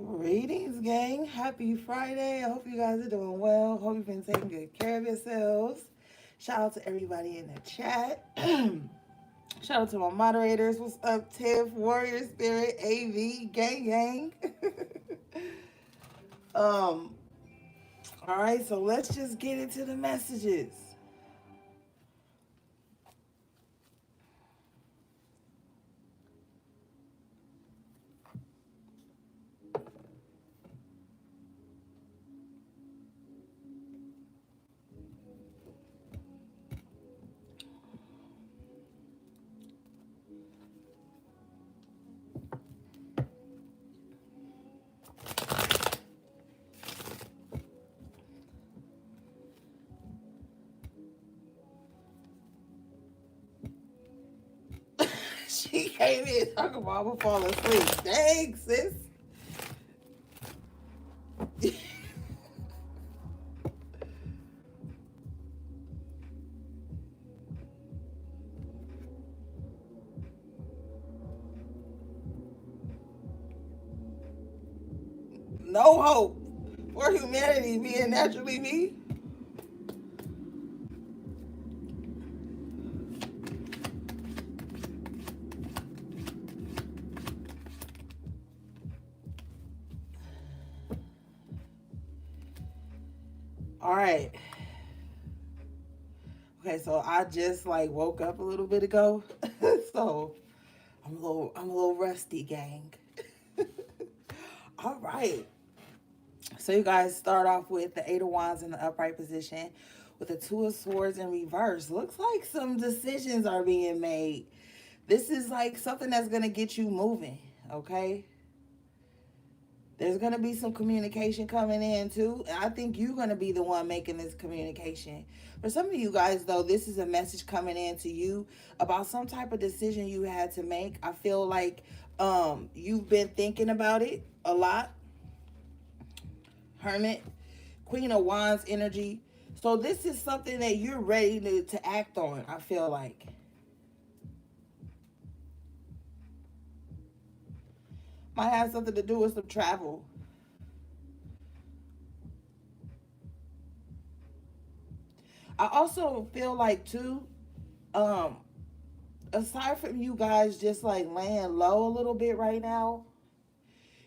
Greetings, gang. Happy Friday. I hope you guys are doing well. Hope you've been taking good care of yourselves. Shout out to everybody in the chat. Shout out to my moderators. What's up, Tiff, Warrior Spirit, AV, gang, gang. um, all right, so let's just get into the messages. She came in talking about I'm gonna fall asleep. Dang, sis. No hope for humanity being naturally me. All right. Okay, so I just like woke up a little bit ago. So I'm a little rusty, gang. All right. So you guys start off with the Eight of Wands in the upright position with the Two of Swords in reverse. Looks like some decisions are being made. This is like something that's gonna get you moving, okay? There's going to be some communication coming in too. I think you're going to be the one making this communication. For some of you guys, though, this is a message coming in to you about some type of decision you had to make. I feel like you've been thinking about it a lot. Hermit, Queen of Wands energy. So this is something that you're ready to act on, I feel like. Might have something to do with some travel. I also feel like too, um, aside from you guys just like laying low a little bit right now,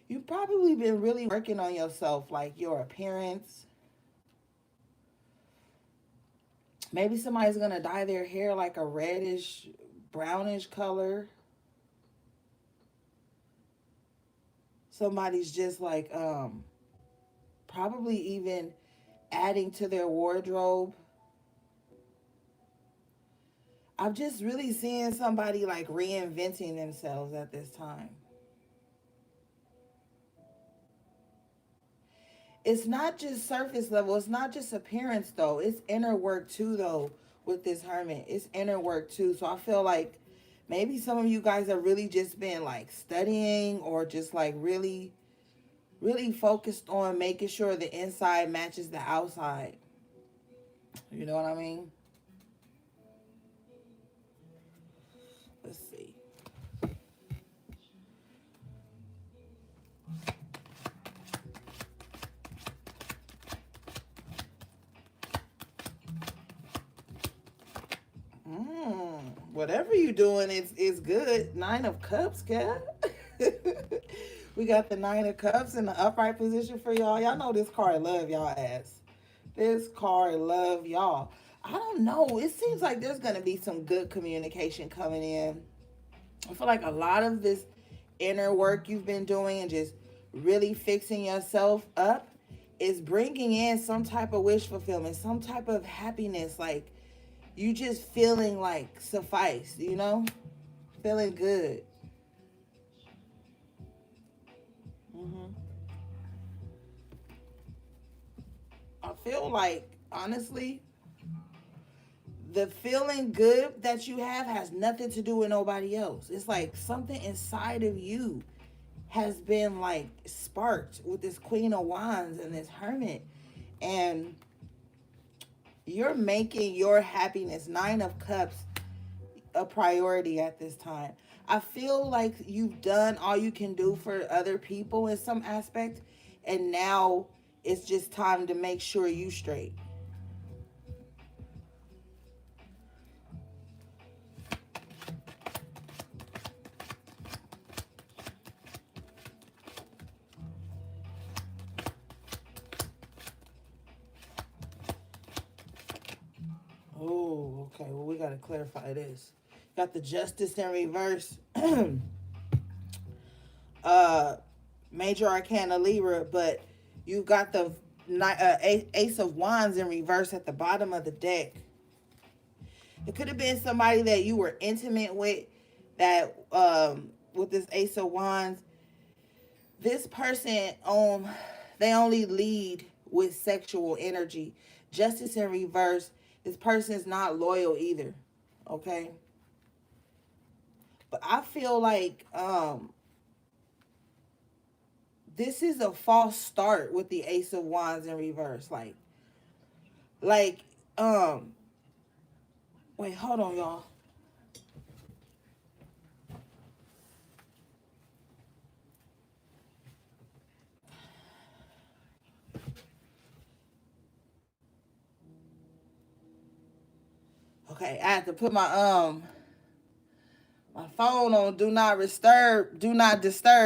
you've probably been really working on yourself, like your appearance. Maybe somebody's gonna dye their hair like a reddish, brownish color. Somebody's just like probably even adding to their wardrobe. I'm just really seeing somebody like reinventing themselves at this time. It's not just surface level. It's not just appearance though. It's inner work too though with this hermit. It's inner work too. So I feel like maybe some of you guys have really just been like studying or just like really focused on making sure the inside matches the outside. You know what I mean? Let's see. Whatever you doing, it's good. Nine of Cups, cat. We got the Nine of Cups in the upright position for y'all. Y'all know this card love y'all ass. This card love y'all. I don't know. It seems like there's gonna be some good communication coming in. I feel like a lot of this inner work you've been doing and just really fixing yourself up is bringing in some type of wish fulfillment, some type of happiness. Like you just feeling like suffice, you know? Feeling good. hmm I feel like, honestly, the feeling good that you have has nothing to do with nobody else. It's like something inside of you has been like sparked with this Queen of Wands and this Hermit. And you're making your happiness, Nine of Cups, a priority at this time. I feel like you've done all you can do for other people in some aspect, and now it's just time to make sure you straight. Oh, okay. Well, we gotta clarify this. Got the Justice in reverse. uh, Major Arcana Libra, but you got the Ace of Wands in reverse at the bottom of the deck. It could have been somebody that you were intimate with, that with this Ace of Wands. This person, they only lead with sexual energy. Justice in reverse. This person is not loyal either. Okay, but I feel like this is a false start with the Ace of Wands in reverse. Like um, wait, hold on, y'all. Okay, I have to put my phone on do not disturb.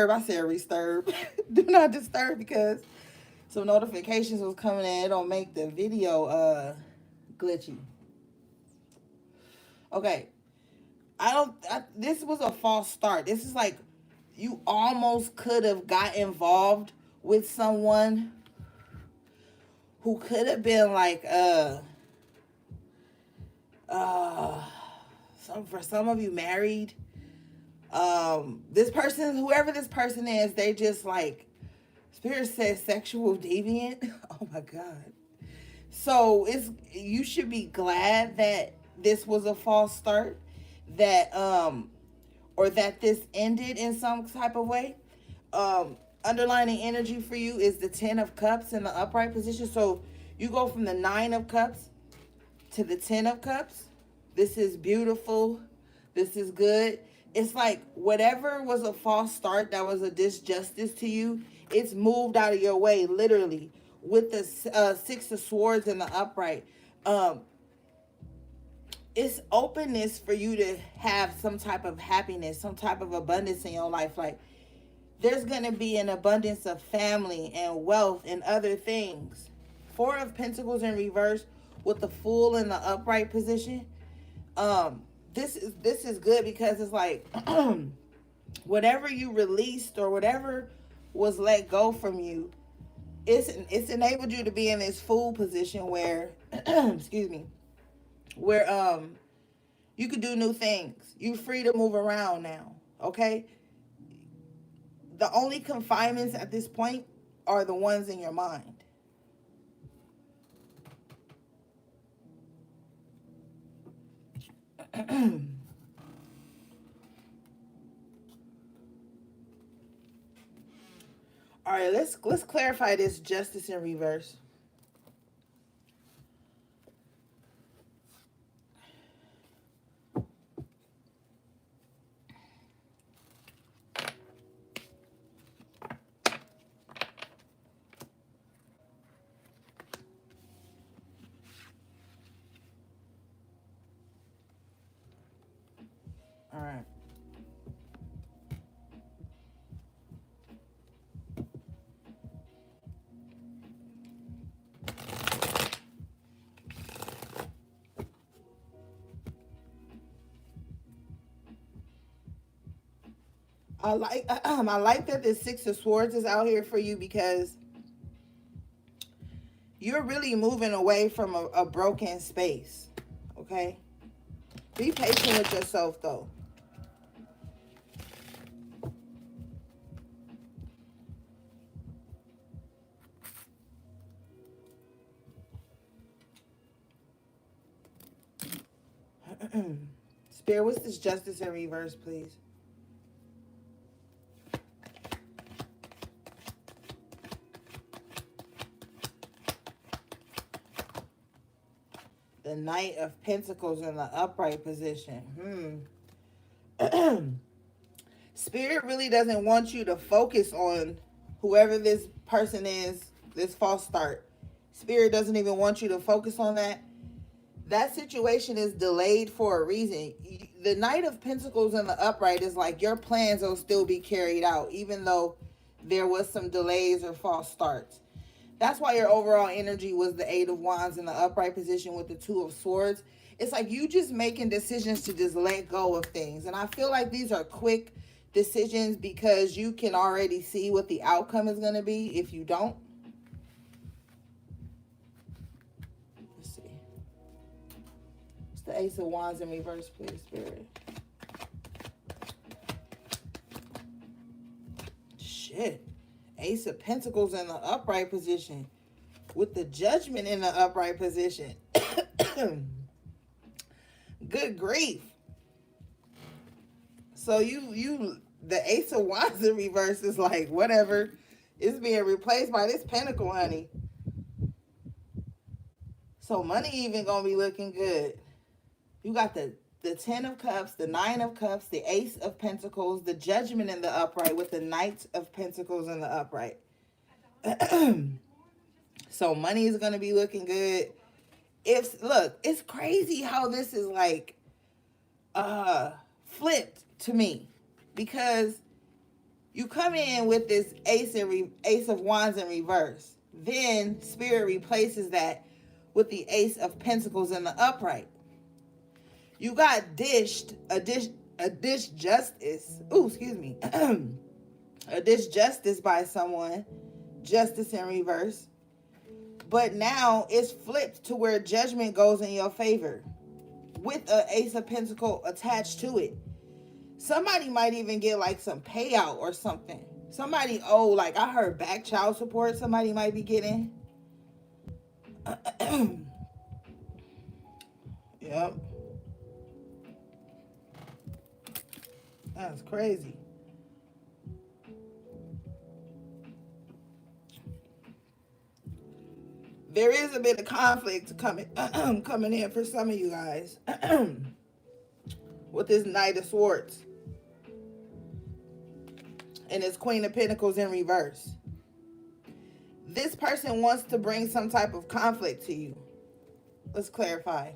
I said disturb. Do not disturb because some notifications was coming in. It don't make the video glitchy. Okay. This was a false start. This is like you almost could have got involved with someone who could have been like uh for some of you married. This person, whoever this person is, they just like Spirit says sexual deviant. Oh my god. So it's you should be glad that this was a false start, that or that this ended in some type of way. Underlining energy for you is the 10 of Cups in the upright position. So you go from the 9 of Cups to the 10 of Cups. This is beautiful. This is good. It's like whatever was a false start that was a disjustice to you, it's moved out of your way, literally, with the 6 of Swords in the upright. Um, it's openness for you to have some type of happiness, some type of abundance in your life. Like there's going to be an abundance of family and wealth and other things. 4 of Pentacles in reverse with the Fool in the upright position. This is good because it's like whatever you released or whatever was let go from you, it's enabled you to be in this Fool position where excuse me, where you could do new things. You're free to move around now. Okay, the only confinements at this point are the ones in your mind. All right, let's clarify this Justice in reverse. All right. I like that the 6 of Swords is out here for you because you're really moving away from a broken space. Okay? Be patient with yourself though. Spirit, what's this Justice in reverse, please? The Knight of Pentacles in the upright position. Spirit really doesn't want you to focus on whoever this person is, this false start. Spirit doesn't even want you to focus on that. That situation is delayed for a reason. The Knight of Pentacles in the upright is like your plans will still be carried out, even though there was some delays or false starts. That's why your overall energy was the Eight of Wands in the upright position with the Two of Swords. It's like you just making decisions to just let go of things. And I feel like these are quick decisions because you can already see what the outcome is going to be if you don't. Let's see. It's the Ace of Wands in reverse, please, Spirit. Shit. Ace of Pentacles in the upright position with the Judgment in the upright position. Good grief. So the Ace of Wands in reverse is like whatever. It's being replaced by this Pentacle, honey. So money even gonna be looking good. You got the Ten of Cups, the Nine of Cups, the Ace of Pentacles, the Judgment in the upright with the Knight of Pentacles in the upright. So money is gonna be looking good. Look, it's crazy how this is like flipped to me, because you come in with this Ace of Wands in reverse. Then Spirit replaces that with the Ace of Pentacles in the upright. You got a dish justice. Ooh, excuse me. A dish justice by someone. Justice in reverse. But now it's flipped to where Judgment goes in your favor with an Ace of Pentacles attached to it. Somebody might even get like some payout or something. Somebody like I heard back child support somebody might be getting. Yep. That's crazy. There is a bit of conflict coming in for some of you guys with this Knight of Swords and this Queen of Pentacles in reverse. This person wants to bring some type of conflict to you. Let's clarify.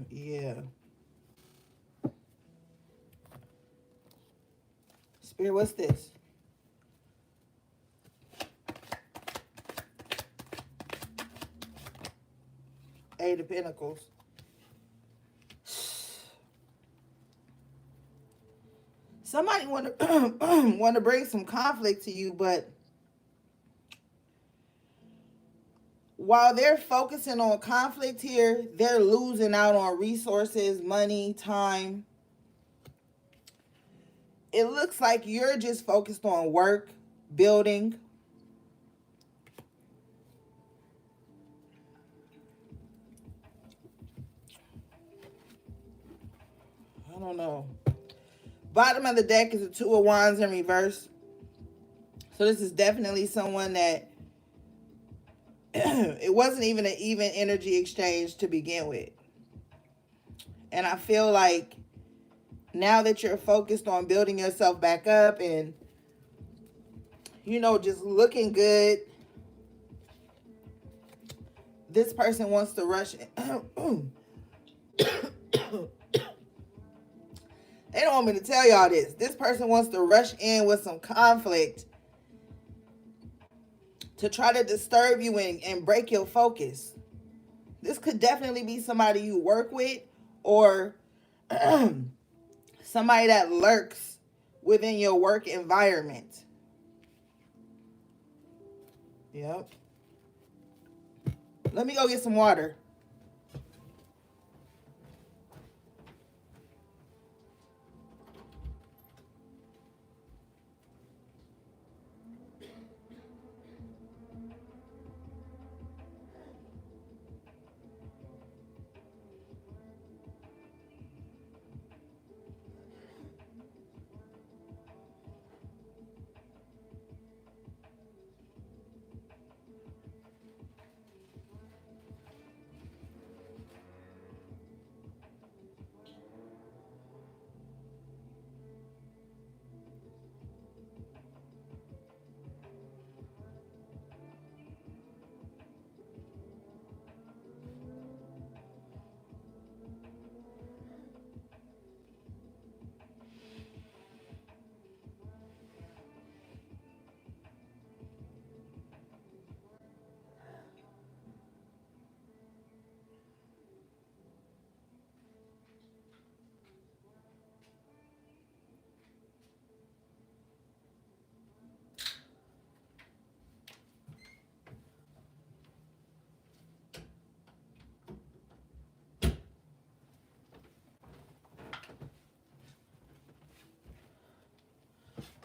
Yeah. Spirit, what's this? Eight of Pentacles. Somebody want to bring some conflict to you, but while they're focusing on conflict here, they're losing out on resources, money, time. It looks like you're just focused on work, building. I don't know. Bottom of the deck is a Two of Wands in reverse. So this is definitely someone that it wasn't even an even energy exchange to begin with. And I feel like now that you're focused on building yourself back up and, just looking good, this person wants to rush in. They don't want me to tell y'all this. This person wants to rush in with some conflict to try to disturb you and break your focus. This could definitely be somebody you work with or somebody that lurks within your work environment. Yep. Let me go get some water.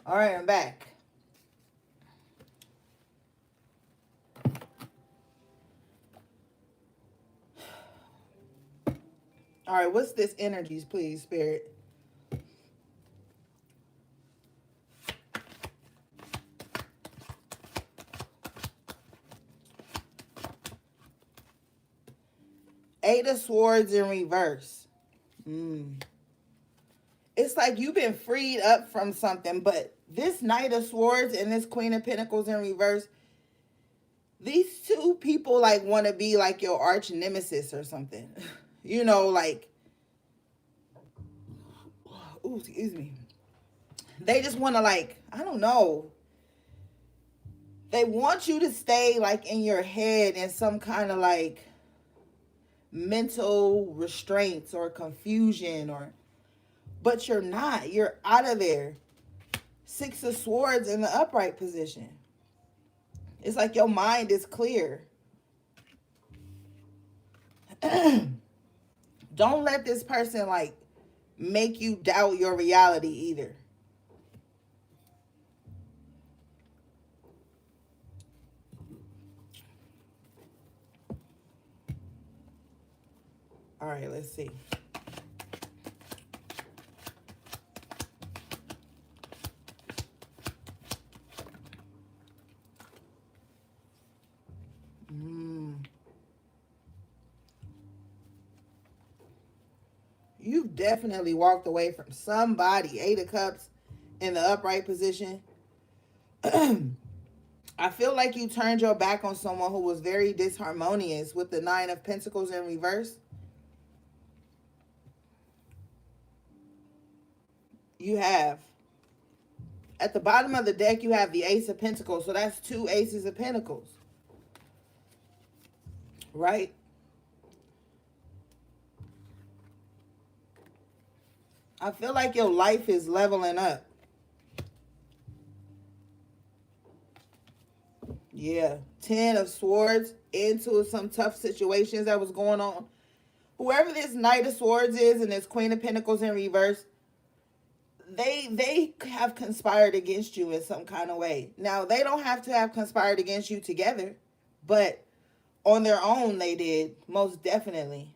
All right, I'm back. All right, what's this energies, please, Spirit? Eight of Swords in reverse. Mm. It's like you've been freed up from something, but this Knight of Swords and this Queen of Pentacles in reverse, these two people like want to be like your arch nemesis or something. You know, like, ooh, excuse me. They just want to like, I don't know. They want you to stay like in your head in some kind of like mental restraints or confusion, or but you're not. You're out of there. Six of Swords in the upright position. It's like your mind is clear. Don't let this person like make you doubt your reality either. All right, let's see. You've definitely walked away from somebody. Eight of Cups in the upright position. I feel like you turned your back on someone who was very disharmonious with the Nine of Pentacles in reverse. You have. At the bottom of the deck, you have the Ace of Pentacles. So that's two Aces of Pentacles. Right? I feel like your life is leveling up. Yeah. 10 of Swords into some tough situations that was going on. Whoever this Knight of Swords is and this Queen of Pentacles in reverse, they have conspired against you in some kind of way. Now, they don't have to have conspired against you together, but on their own they did, most definitely.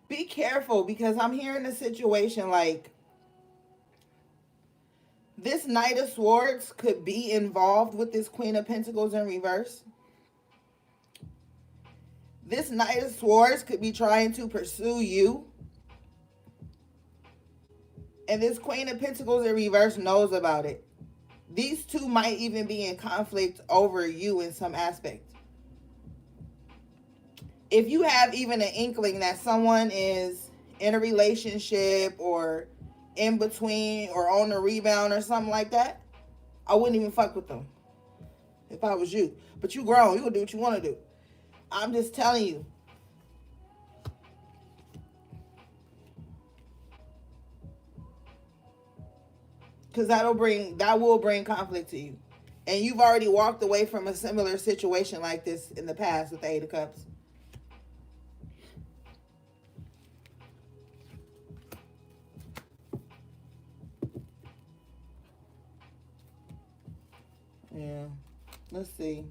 Be careful, because I'm hearing a situation like this Knight of Swords could be involved with this Queen of Pentacles in reverse. This Knight of Swords could be trying to pursue you. And this Queen of Pentacles in reverse knows about it. These two might even be in conflict over you in some aspect. If you have even an inkling that someone is in a relationship or in between or on the rebound or something like that, I wouldn't even fuck with them if I was you. But you grown. You can do what you want to do. I'm just telling you. Because that will bring conflict to you. And you've already walked away from a similar situation like this in the past with the Eight of Cups. Yeah. Let's see.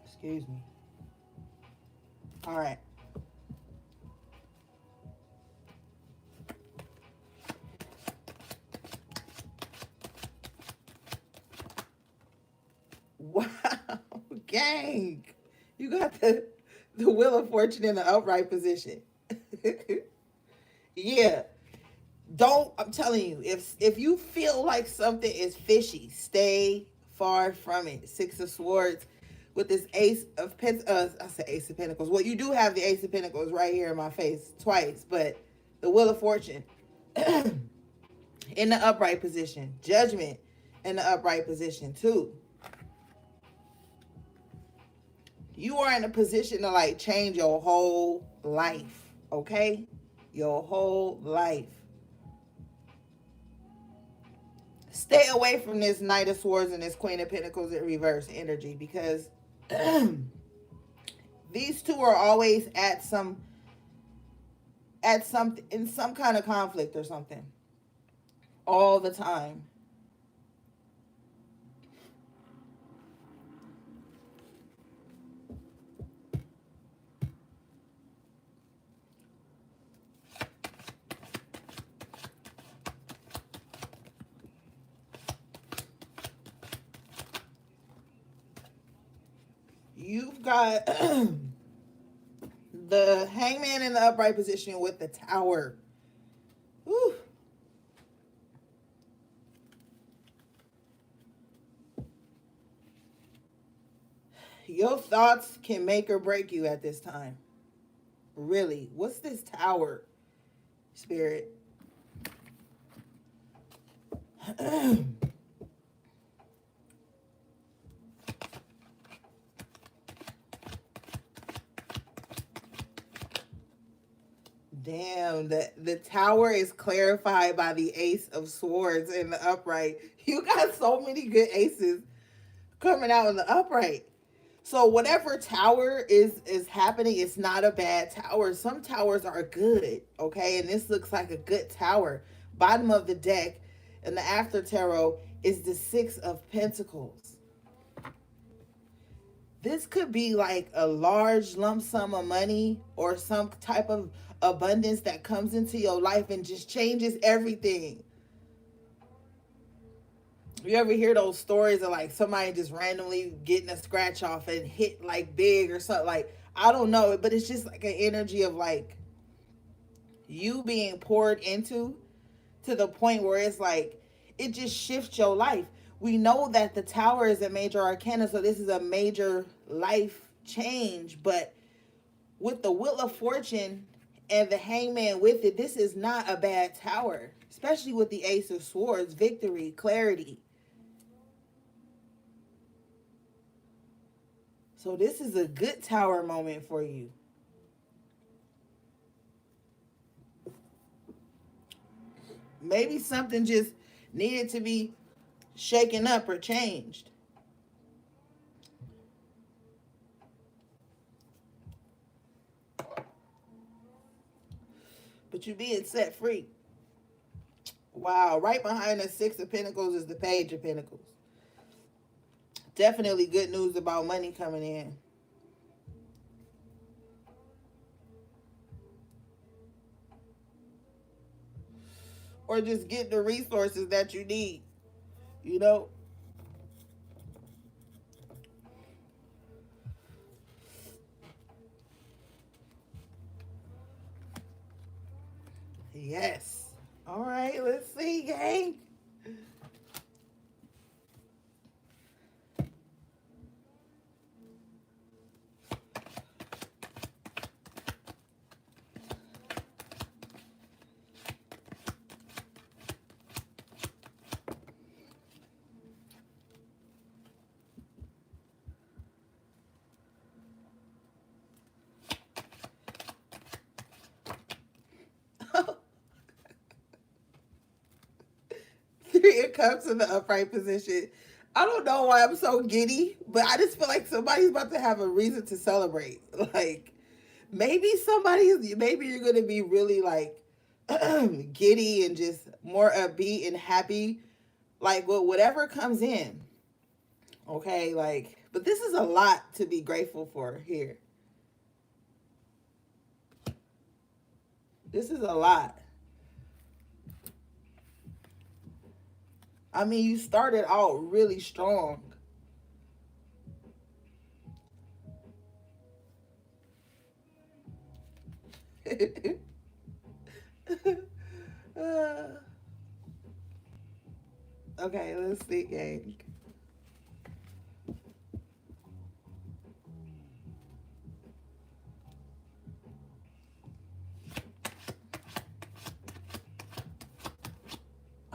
Excuse me. All right. Wow, gang. You got the Wheel of Fortune in the upright position. Yeah. I'm telling you, if you feel like something is fishy, stay far from it. Six of Swords with this Ace of Pentacles. I said Ace of Pentacles. Well, you do have the Ace of Pentacles right here in my face twice, but the Wheel of Fortune. in the upright position. Judgment in the upright position too. You are in a position to like change your whole life, okay? Your whole life. Stay away from this Knight of Swords and this Queen of Pentacles in reverse energy, because these two are always at some in some kind of conflict or something all the time. You've got the Hangman in the upright position with the Tower. Whew. Your thoughts can make or break you at this time. Really. What's this Tower, Spirit? Damn, the Tower is clarified by the Ace of Swords in the upright. You got so many good aces coming out in the upright. So whatever tower is happening, it's not a bad tower. Some towers are good, okay? And this looks like a good tower. Bottom of the deck in the after tarot is the Six of Pentacles. This could be like a large lump sum of money or some type of abundance that comes into your life and just changes everything. You ever hear those stories of like somebody just randomly getting a scratch off and hit like big or something? Like, I don't know, but it's just like an energy of like you being poured into, to the point where it's like it just shifts your life. We know that the Tower is a major arcana, so this is a major life change. But with the Wheel of Fortune and the Hangman with it, this is not a bad tower, especially with the Ace of Swords, victory, clarity. So this is a good tower moment for you. Maybe something just needed to be shaken up or changed. But you're being set free. Wow, right behind the Six of Pentacles is the Page of Pentacles. Definitely good news about money coming in. Or just get the resources that you need, you know? Yes. All right, let's see, gang. Three of Cups in the upright position. I don't know why I'm so giddy, but I just feel like somebody's about to have a reason to celebrate. Like, maybe you're going to be really like giddy and just more upbeat and happy, like with whatever comes in. Okay, like, but this is a lot to be grateful for here. This is a lot. I mean, you started out really strong. uh, okay, let's see, gang.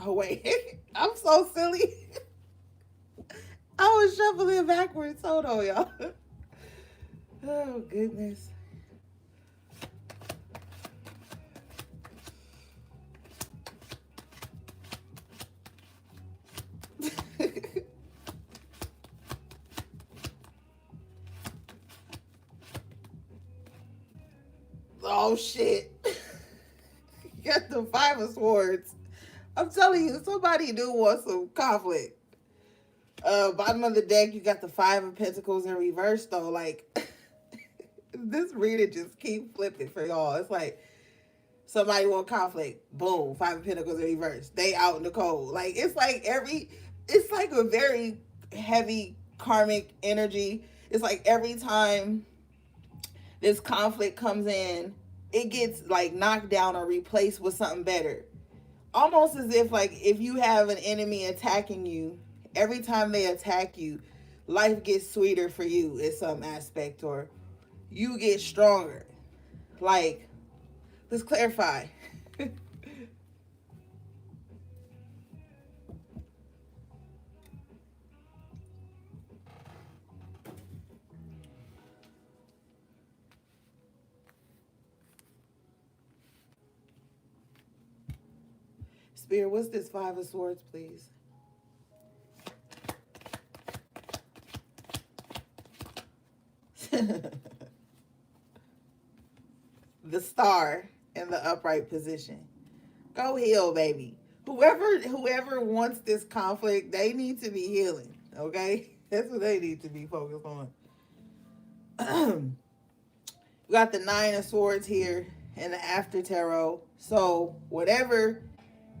Oh wait, I'm so silly. I was shuffling backwards. Hold on, y'all. Oh goodness. Oh shit. Got the five of swords. I'm telling you, somebody do want some conflict. Bottom of the deck, you got the five of pentacles in reverse though. Like this reading just keep flipping for y'all. It's like somebody want conflict. Boom, five of pentacles in reverse. They out in the cold. Like it's like a very heavy karmic energy. It's like every time this conflict comes in, it gets like knocked down or replaced with something better. Almost as if like if you have an enemy attacking you, every time they attack you, life gets sweeter for you in some aspect, or you get stronger. Like, let's clarify. Spirit, what's this five of swords, please? The star in the upright position. Go heal, baby. Whoever wants this conflict, they need to be healing. Okay, that's what they need to be focused on. We got the nine of swords here in the after tarot. So whatever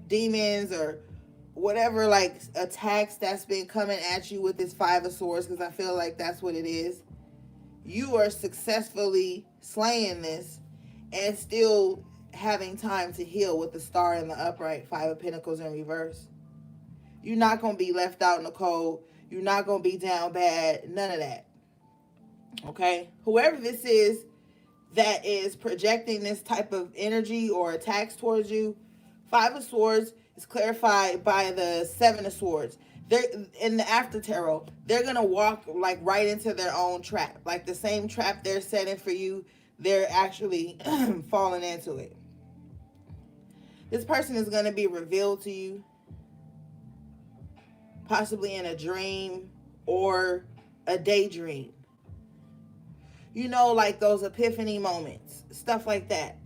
demons or whatever like attacks that's been coming at you with this five of swords, because I feel like that's what it is, you are successfully slaying this and still having time to heal with the star in the upright, five of pentacles in reverse. You're not going to be left out in the cold. You're not going to be down bad. None of that. Okay? Whoever this is that is projecting this type of energy or attacks towards you, five of swords is clarified by the seven of swords. They're in the after tarot, they're going to walk like right into their own trap. Like the same trap they're setting for you, they're actually falling into it. This person is going to be revealed to you, possibly in a dream or a daydream. You know, like those epiphany moments, stuff like that.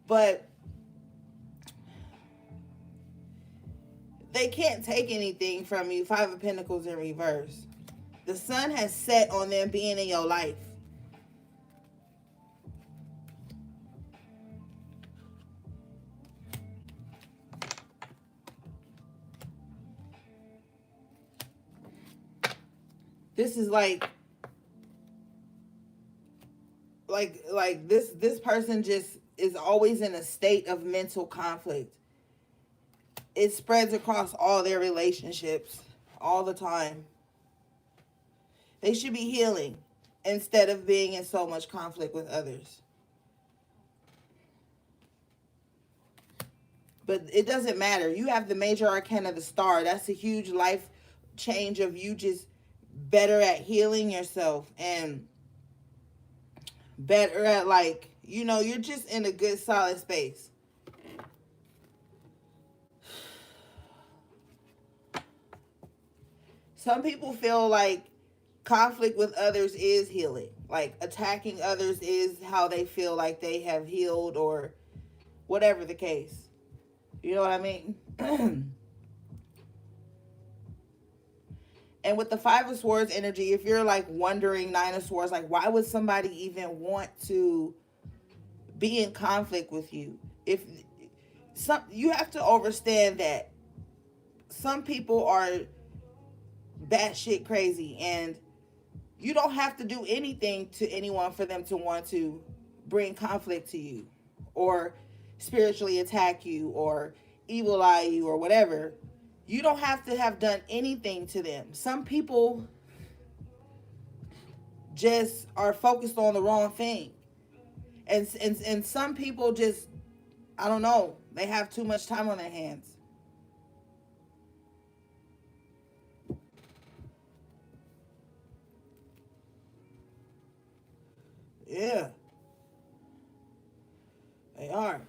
But they can't take anything from you. Five of Pentacles in reverse. The sun has set on them being in your life. This is like this person just is always in a state of mental conflict. It spreads across all their relationships all the time. They should be healing instead of being in so much conflict with others. But it doesn't matter. You have the major arcana of the star. That's a huge life change of you just better at healing yourself and better at, like, you know, you're just in a good solid space. Some people feel like conflict with others is healing. Like attacking others is how they feel like they have healed, or whatever the case. You know what I mean? And with the five of swords energy, if you're like wondering, nine of swords, like why would somebody even want to be in conflict with you? If you have to understand that some people are batshit crazy, and you don't have to do anything to anyone for them to want to bring conflict to you, or spiritually attack you, or evil eye you, or whatever. You don't have to have done anything to them. Some people just are focused on the wrong thing. And some people just, I don't know, they have too much time on their hands. Yeah, they are.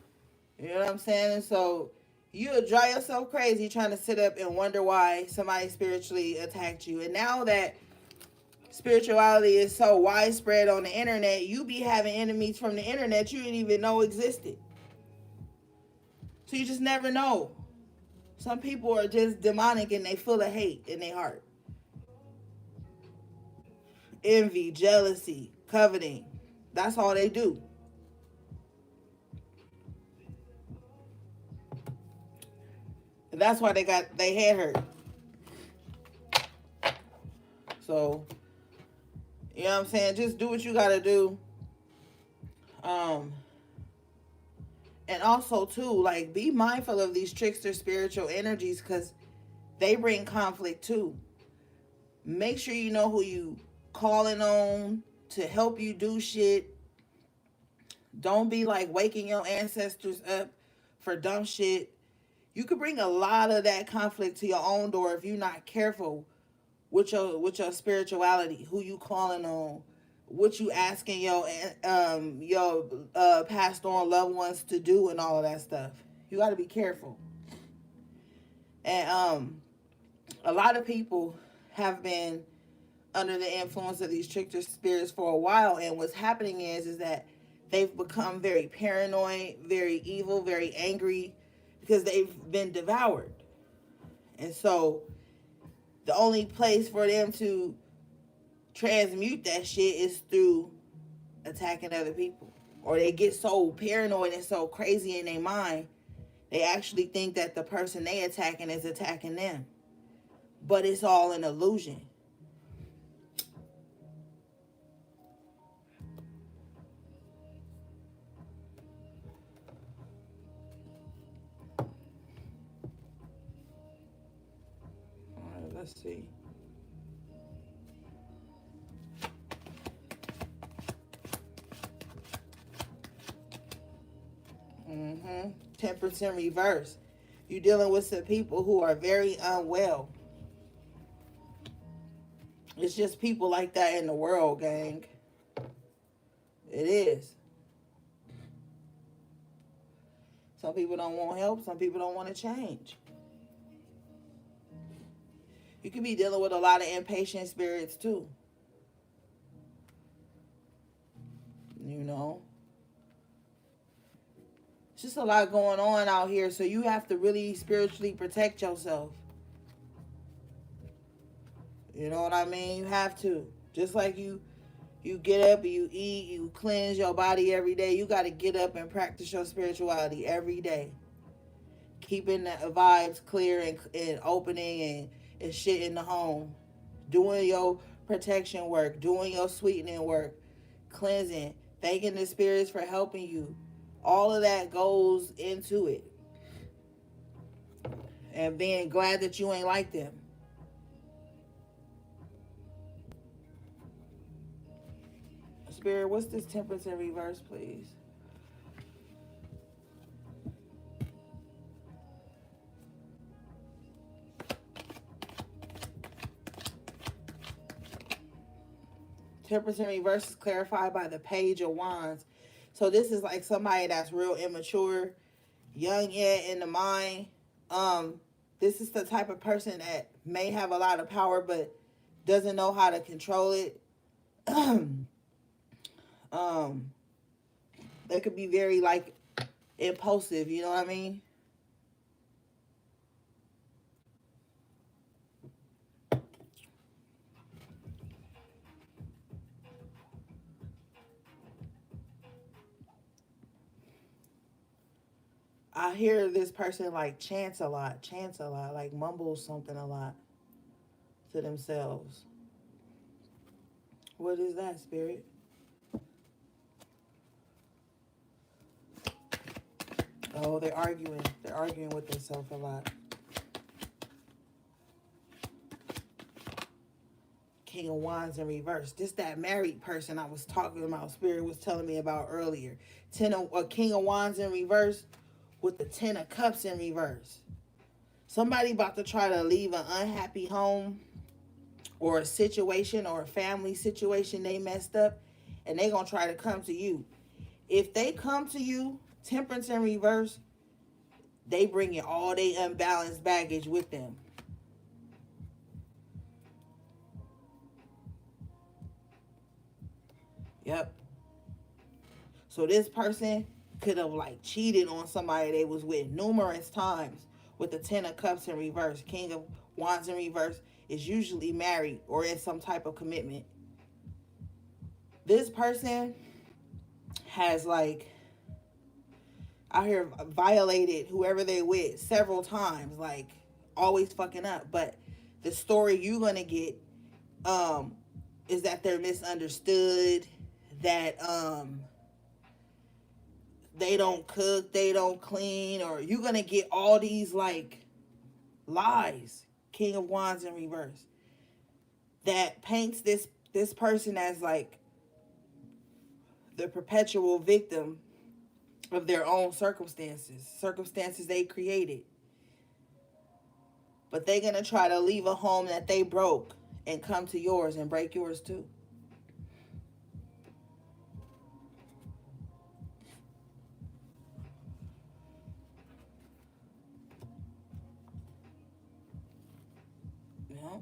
You know what I'm saying? And so you'll drive yourself crazy trying to sit up and wonder why somebody spiritually attacked you. And now that spirituality is so widespread on the internet, you be having enemies from the internet you didn't even know existed. So you just never know. Some people are just demonic and they full of hate in their heart. Envy, jealousy, coveting. That's all they do. And that's why they got their head hurt. So, you know what I'm saying? Just do what you gotta do. Um, and also too, like be mindful of these trickster spiritual energies because they bring conflict too. Make sure you know who you calling on to help you do shit. Don't be like waking your ancestors up for dumb shit. You could bring a lot of that conflict to your own door if you're not careful with your spirituality, who you calling on, what you asking your passed on loved ones to do, and all of that stuff. You got to be careful. And a lot of people have been under the influence of these trickster spirits for a while, and what's happening is that they've become very paranoid, very evil, very angry because they've been devoured. And so the only place for them to transmute that shit is through attacking other people. Or they get so paranoid and so crazy in their mind, they actually think that the person they attacking is attacking them. But it's all an illusion. All right, let's see. 10% reverse. You're dealing with some people who are very unwell. It's just people like that in the world, gang. It is. Some people don't want help. Some people don't want to change. You could be dealing with a lot of impatient spirits too. You know, it's just a lot going on out here. So you have to really spiritually protect yourself. You know what I mean? You have to. Just like you get up and you eat, you cleanse your body every day. You got to get up and practice your spirituality every day. Keeping the vibes clear and opening and shit in the home. Doing your protection work, doing your sweetening work, cleansing, thanking the spirits for helping you. All of that goes into it. And being glad that you ain't like them. Spirit, what's this temperance in reverse, please? Temperance in reverse is clarified by the Page of Wands. So this is like somebody that's real immature, young yet in the mind. This is the type of person that may have a lot of power but doesn't know how to control it. um, they could be very like impulsive. You know what I mean? I hear this person like chants a lot, like mumbles something a lot to themselves. What is that, Spirit? Oh, they're arguing. They're arguing with themselves a lot. King of Wands in reverse. This that married person I was talking about. Spirit was telling me about earlier. King of Wands in reverse with the Ten of Cups in reverse. Somebody about to try to leave an unhappy home or a situation or a family situation they messed up, and they gonna try to come to you. If they come to you, Temperance in reverse, they bring in all they unbalanced baggage with them. Yep. So this person could have like cheated on somebody they was with numerous times with the Ten of Cups in reverse. King of Wands in reverse is usually married or in some type of commitment. This person has like out here violated whoever they with several times, like always fucking up. But the story you gonna get is that they're misunderstood, that they don't cook, they don't clean, or you're gonna get all these like lies. King of Wands in reverse that paints this person as like the perpetual victim of their own circumstances they created. But they're gonna try to leave a home that they broke and come to yours and break yours too. Yeah.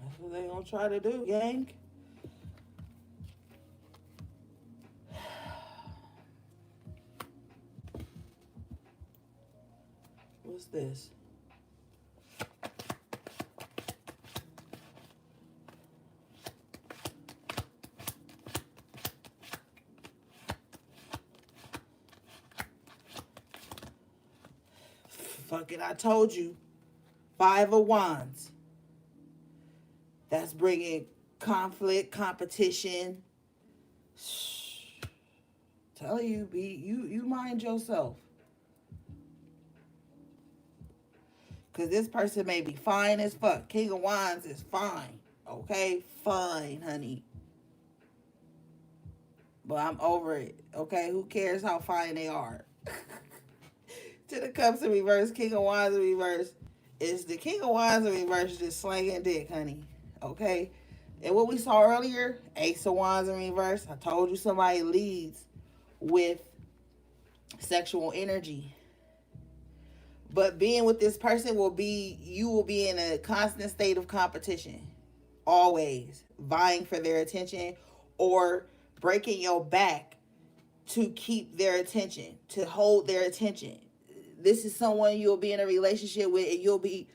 That's what they gonna try to do, gang. What's this? Fuck it, I told you. Five of Wands. That's bringing conflict, competition. Tell you, be you mind yourself. Cause this person may be fine as fuck. King of Wands is fine. Okay? Fine, honey. But I'm over it. Okay? Who cares how fine they are? To the Cups in reverse, King of Wands in reverse. Is the King of Wands in reverse just slanging dick, honey. Okay? And what we saw earlier, Ace of Wands in reverse. I told you somebody leads with sexual energy. But being with this person you will be in a constant state of competition. Always vying for their attention or breaking your back to keep their attention, to hold their attention. This is someone you'll be in a relationship with, and you'll be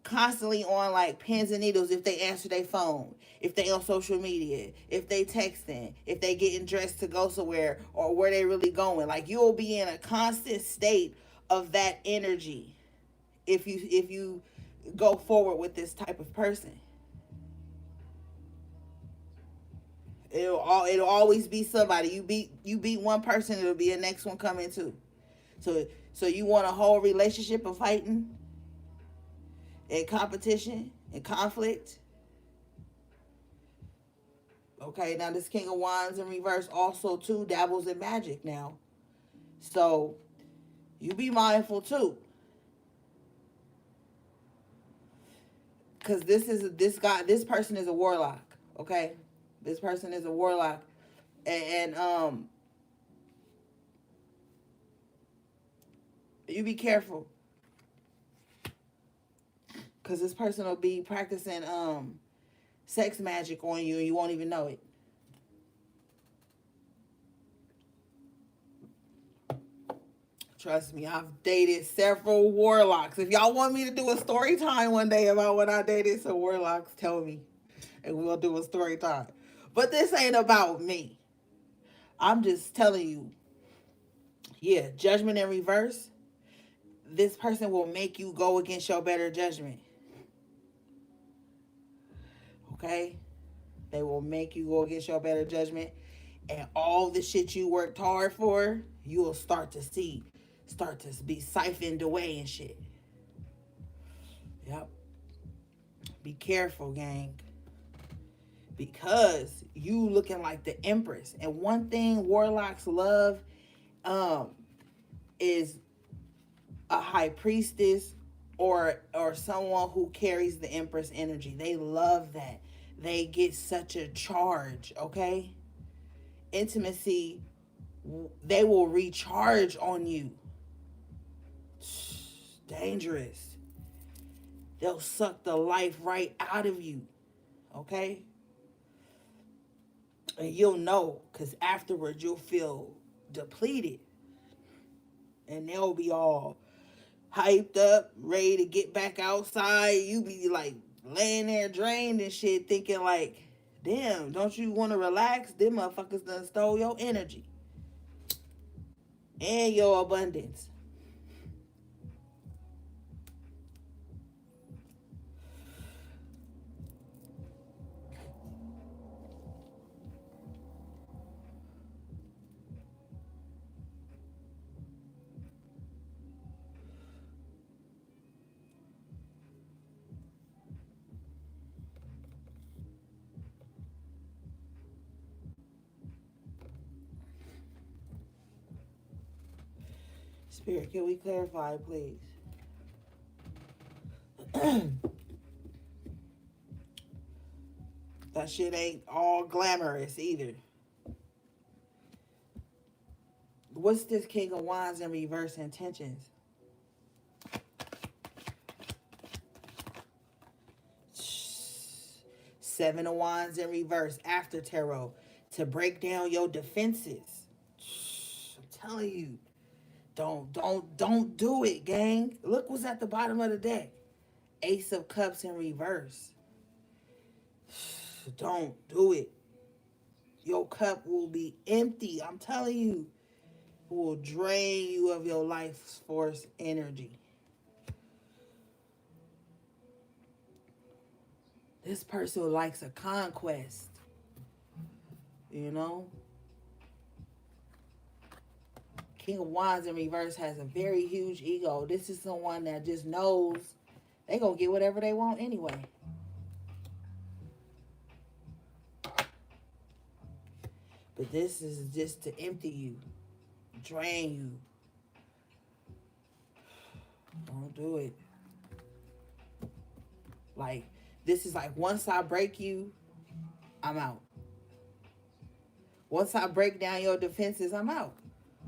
constantly on like pins and needles if they answer their phone, if they on social media, if they texting, if they getting dressed to go somewhere, or where they really going. Like you'll be in a constant state of that energy if you go forward with this type of person. It'll always be somebody. You beat one person, it'll be the next one coming too. So you want a whole relationship of fighting and competition and conflict. Okay, now this King of Wands in reverse also too dabbles in magic now. So you be mindful too. Cause this person is a warlock. Okay? This person is a warlock. And you be careful. Cause this person will be practicing sex magic on you and you won't even know it. Trust me, I've dated several warlocks. If y'all want me to do a story time one day about when I dated some warlocks, tell me. And we'll do a story time. But this ain't about me. I'm just telling you. Yeah, judgment in reverse. This person will make you go against your better judgment. Okay? They will make you go against your better judgment. And all the shit you worked hard for, you will start to be siphoned away and shit. Yep. Be careful, gang. because you looking like the Empress. And one thing warlocks love um is a high priestess or someone who carries the Empress energy. They love that. They get such a charge, okay? Intimacy, they will recharge on you. Dangerous. They'll suck the life right out of you, okay? And you'll know because afterwards you'll feel depleted and they'll be all hyped up, ready to get back outside. You be like laying there drained and shit, thinking like, damn, don't you want to relax? Them motherfuckers done stole your energy and your abundance. Spirit, can we clarify, please? That shit ain't all glamorous either. What's this King of Wands in reverse intentions? Seven of Wands in reverse after tarot to break down your defenses. I'm telling you, don't do it, gang. Look what's at the bottom of the deck. Ace of Cups in reverse. Don't do it. Your cup will be empty. I'm telling you, it will drain you of your life force energy. This person likes a conquest. You know? King of Wands in reverse has a very huge ego. This is someone that just knows they gonna get whatever they want anyway. But this is just to empty you, drain you. Don't do it. Like, this is like, once I break you, I'm out. Once I break down your defenses, I'm out.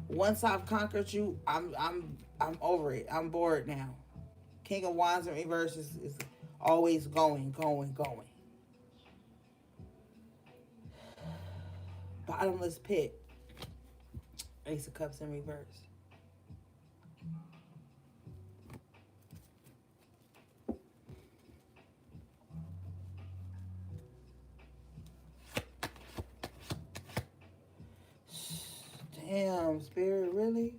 Once I've conquered you, I'm over it. I'm bored now. King of Wands in reverse is always going, going, going. Bottomless pit. Ace of Cups in reverse. Damn, Spirit, really?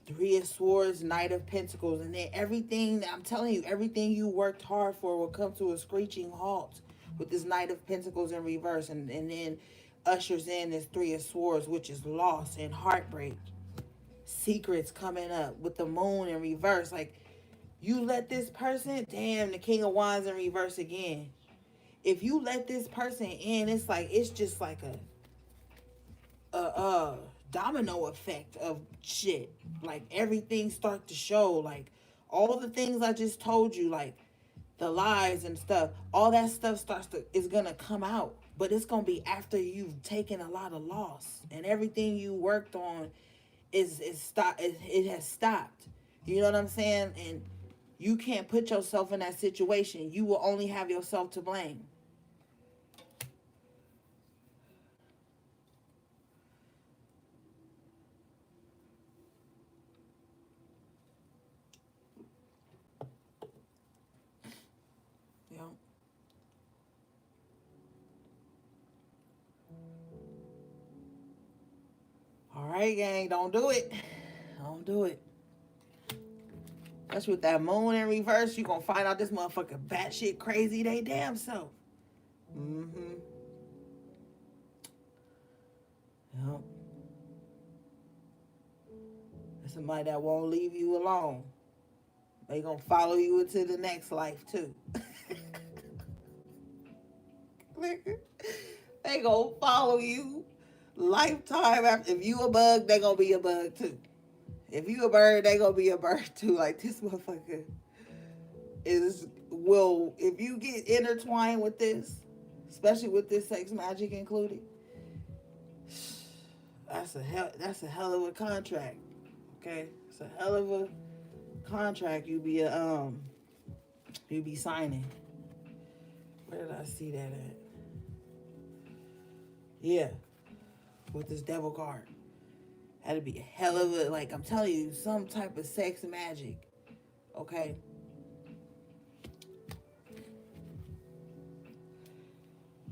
Three of Swords, Knight of Pentacles, and then everything, I'm telling you, everything you worked hard for will come to a screeching halt with this Knight of Pentacles in reverse, and then ushers in this Three of Swords, which is loss and heartbreak. Secrets coming up with the Moon in reverse. Like, you let this person, damn, the King of Wands in reverse again. If you let this person in, it's like, it's just like a domino effect of shit. Like, everything starts to show, like all the things I just told you, like the lies and stuff, all that stuff is gonna come out, but it's gonna be after you've taken a lot of loss and everything you worked on is stop it has stopped. You know what I'm saying? And you can't put yourself in that situation. You will only have yourself to blame. You know? All right, gang, don't do it. Don't do it. That's with that Moon in reverse. You gonna find out this motherfucker batshit crazy they damn self. Mm-hmm. Yep. There's somebody that won't leave you alone. They gonna follow you into the next life too. Nigga, they gonna follow you lifetime after. If you a bug, they gonna be a bug too. If you a bird, they gonna be a bird too. Like this motherfucker is will if you get intertwined with this, especially with this sex magic included, that's a hell of a contract. Okay, it's a hell of a contract you be signing. Where did I see that at? Yeah, with this devil card. That'd be a hell of a like I'm telling you, some type of sex magic. Okay.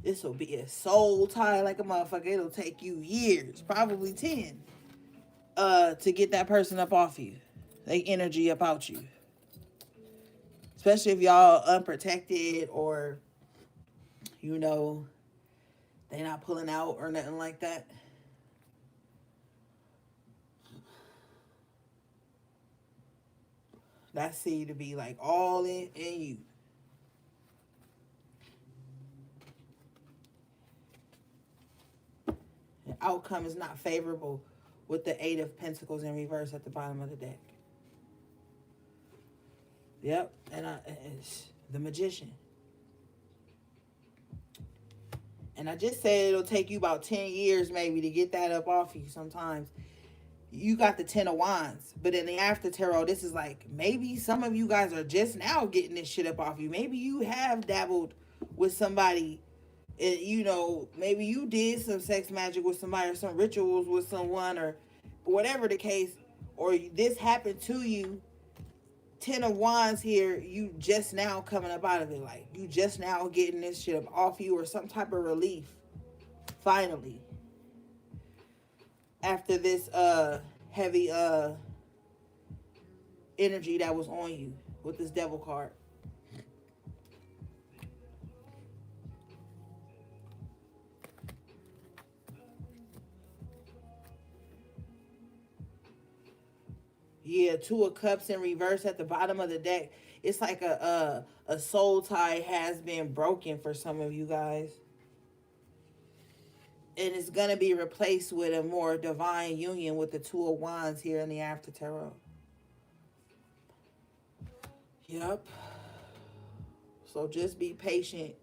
This will be a soul tie like a motherfucker. It'll take you years, probably 10, to get that person up off you. They energy up out you. Especially if y'all unprotected or, you know, they not pulling out or nothing like that. That seed to be like all in you. The outcome is not favorable with the Eight of Pentacles in reverse at the bottom of the deck. Yep, and it's the Magician. And I just said it'll take you about 10 years maybe to get that up off you sometimes. You got the 10 of Wands, but in the after tarot, this is like maybe some of you guys are just now getting this shit up off you. Maybe you have dabbled with somebody, and you know, maybe you did some sex magic with somebody or some rituals with someone or whatever the case, or this happened to you. 10 of Wands here, you just now coming up out of it. Like, you just now getting this shit up off you or some type of relief. Finally. After this heavy energy that was on you with this devil card. Yeah, Two of Cups in reverse at the bottom of the deck. It's like a soul tie has been broken for some of you guys. And it's going to be replaced with a more divine union with the Two of Wands here in the after tarot. Yep. So just be patient.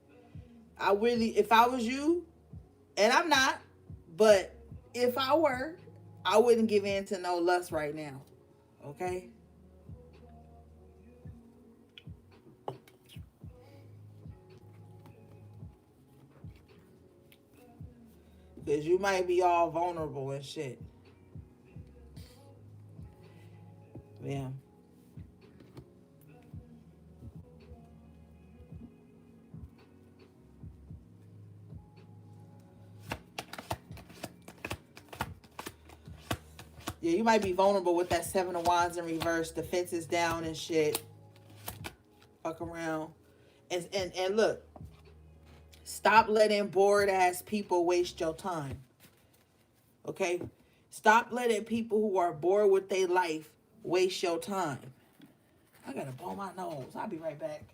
I really, if I was you, and I'm not, but if I were, I wouldn't give in to no lust right now. Okay? Because you might be all vulnerable and shit. Yeah. Yeah, you might be vulnerable with that Seven of Wands in reverse. Defenses down and shit. Fuck around. And look. Stop letting bored ass people waste your time. Okay? Stop letting people who are bored with their life waste your time. I gotta blow my nose. I'll be right back.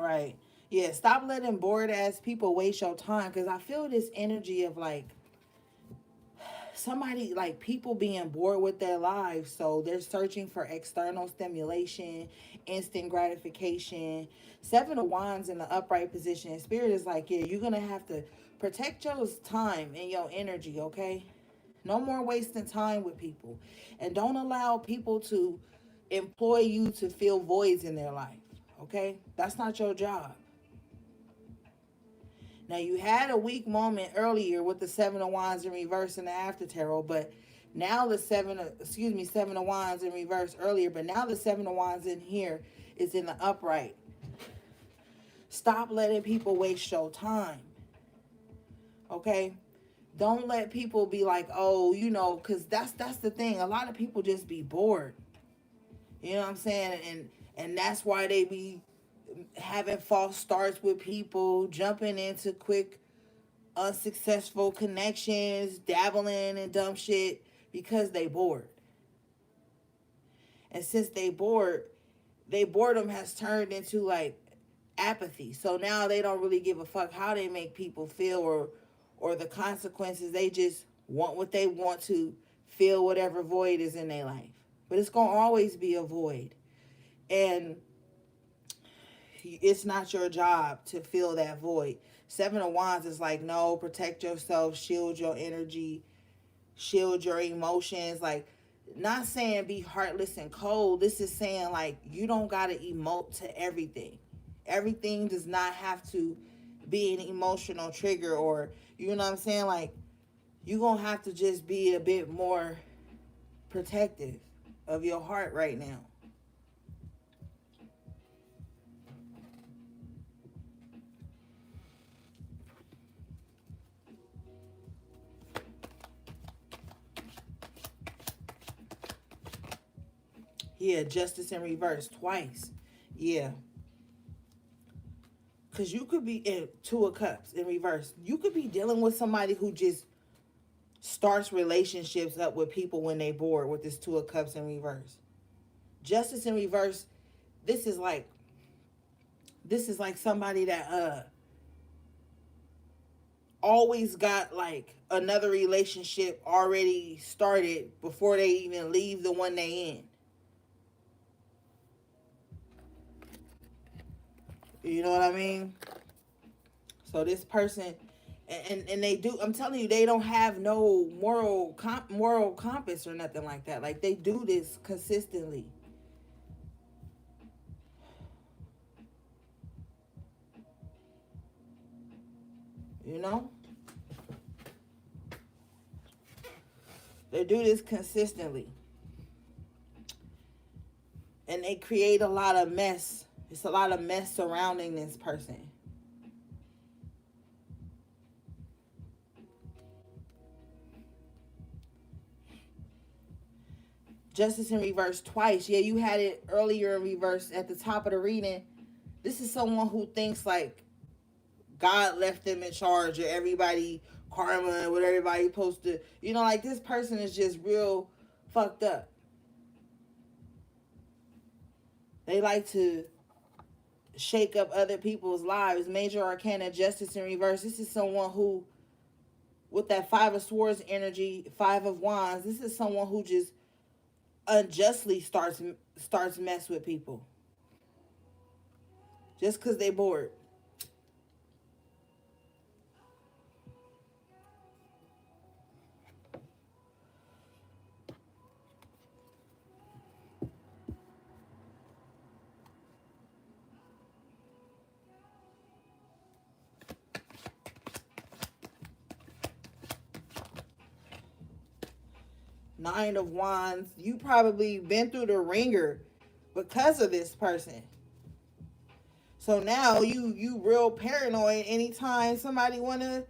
All right. Yeah, stop letting bored ass people waste your time, because I feel this energy of like somebody, like people being bored with their lives, so they're searching for external stimulation, instant gratification. Seven of Wands in the upright position. Spirit is like, yeah, you're gonna have to protect your time and your energy, okay? No more wasting time with people, and don't allow people to employ you to fill voids in their life, okay? That's not your job. Now, you had a weak moment earlier with the Seven of Wands in reverse in the after tarot, but now the Seven of Wands in reverse earlier, but now the Seven of Wands in here is in the upright. Stop letting people waste your time, okay? Don't let people be like, oh, because that's the thing. A lot of people just be bored. You know what I'm saying? And that's why they be having false starts with people, jumping into quick unsuccessful connections, dabbling in dumb shit because they bored. And since they bored, they boredom has turned into like apathy. So now they don't really give a fuck how they make people feel, or the consequences. They just want what they want to fill whatever void is in their life. But it's going to always be a void. And it's not your job to fill that void. Seven of Wands is like, no, protect yourself, shield your energy, shield your emotions. Like, not saying be heartless and cold. This is saying like you don't gotta emote to everything. Everything does not have to be an emotional trigger, or you know what I'm saying? Like, you're gonna have to just be a bit more protective of your heart right now. Yeah, Justice in reverse twice. Yeah. Because you could be in Two of Cups in reverse. You could be dealing with somebody who just starts relationships up with people when they bored with this Two of Cups in reverse. Justice in reverse, this is like somebody that always got like another relationship already started before they even leave the one they in. You know what I mean? So this person, and they do. I'm telling you, they don't have no moral compass or nothing like that. Like, they do this consistently. You know, they do this consistently, and they create a lot of mess. It's a lot of mess surrounding this person. Justice in reverse twice. Yeah, you had it earlier in reverse at the top of the reading. This is someone who thinks like God left them in charge of everybody, karma, what everybody supposed to. Like, this person is just real fucked up. They like to shake up other people's lives. Major Arcana, Justice in reverse. This is someone who, with that Five of Swords energy, Five of Wands, this is someone who just unjustly starts mess with people just because they bored. Nine of Wands, you probably been through the ringer because of this person. So now you real paranoid anytime somebody wanna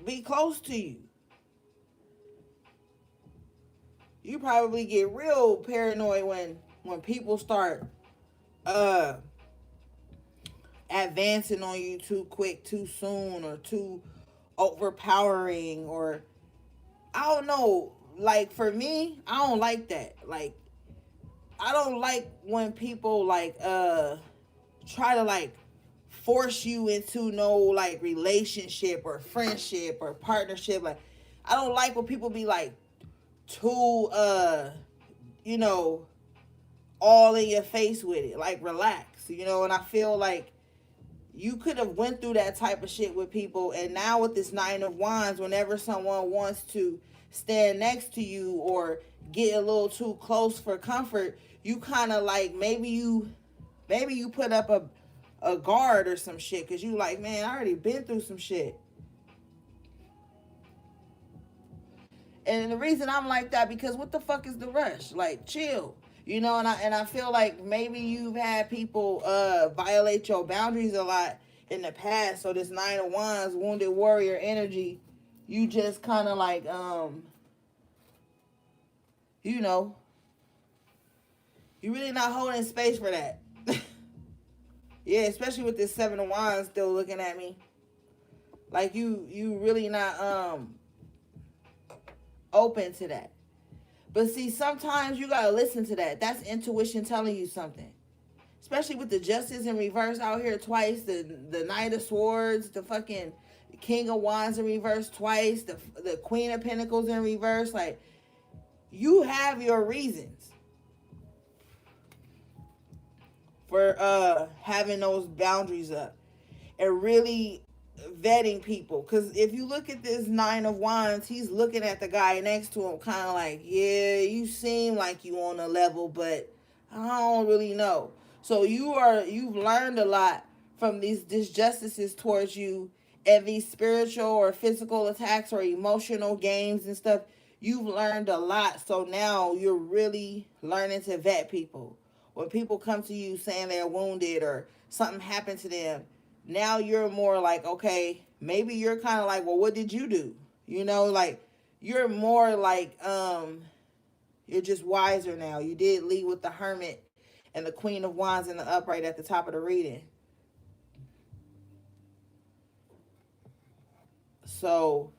be close to you. You probably get real paranoid when people start uh advancing on you too quick, too soon, or too overpowering, or I don't know. Like, for me, I don't like that. Like, I don't like when people like try to like force you into no like relationship or friendship or partnership. Like, I don't like when people be like too you know, all in your face with it. Like, relax, you know. And I feel like you could have went through that type of shit with people, and now with this Nine of Wands, whenever someone wants to stand next to you or get a little too close for comfort, you kind of like maybe you put up a guard or some shit, because you like, man, I already been through some shit. And the reason I'm like that, because what the fuck is the rush? Like, chill. You know, and I feel like maybe you've had people violate your boundaries a lot in the past. So this Nine of Wands, wounded warrior energy, you just kind of like you know, you really not holding space for that. Yeah, especially with this Seven of Wands still looking at me. Like, you really not open to that. But see, sometimes you gotta listen to that. That's intuition telling you something. Especially with the Justice in reverse out here twice, the Knight of Swords, the fucking King of Wands in reverse twice, the Queen of Pentacles in reverse. Like, you have your reasons for having those boundaries up and really vetting people. Because if you look at this Nine of Wands, he's looking at the guy next to him kind of like, yeah, you seem like you on a level, but I don't really know. So you've learned a lot from these disjustices towards you, and these spiritual or physical attacks or emotional games and stuff. You've learned a lot. So now you're really learning to vet people. When people come to you saying they're wounded or something happened to them, now you're more like, okay, maybe you're kind of like, well, what did you do? You know, like, you're more like, you're just wiser now. You did lead with the Hermit and the Queen of Wands in the upright at the top of the reading. So,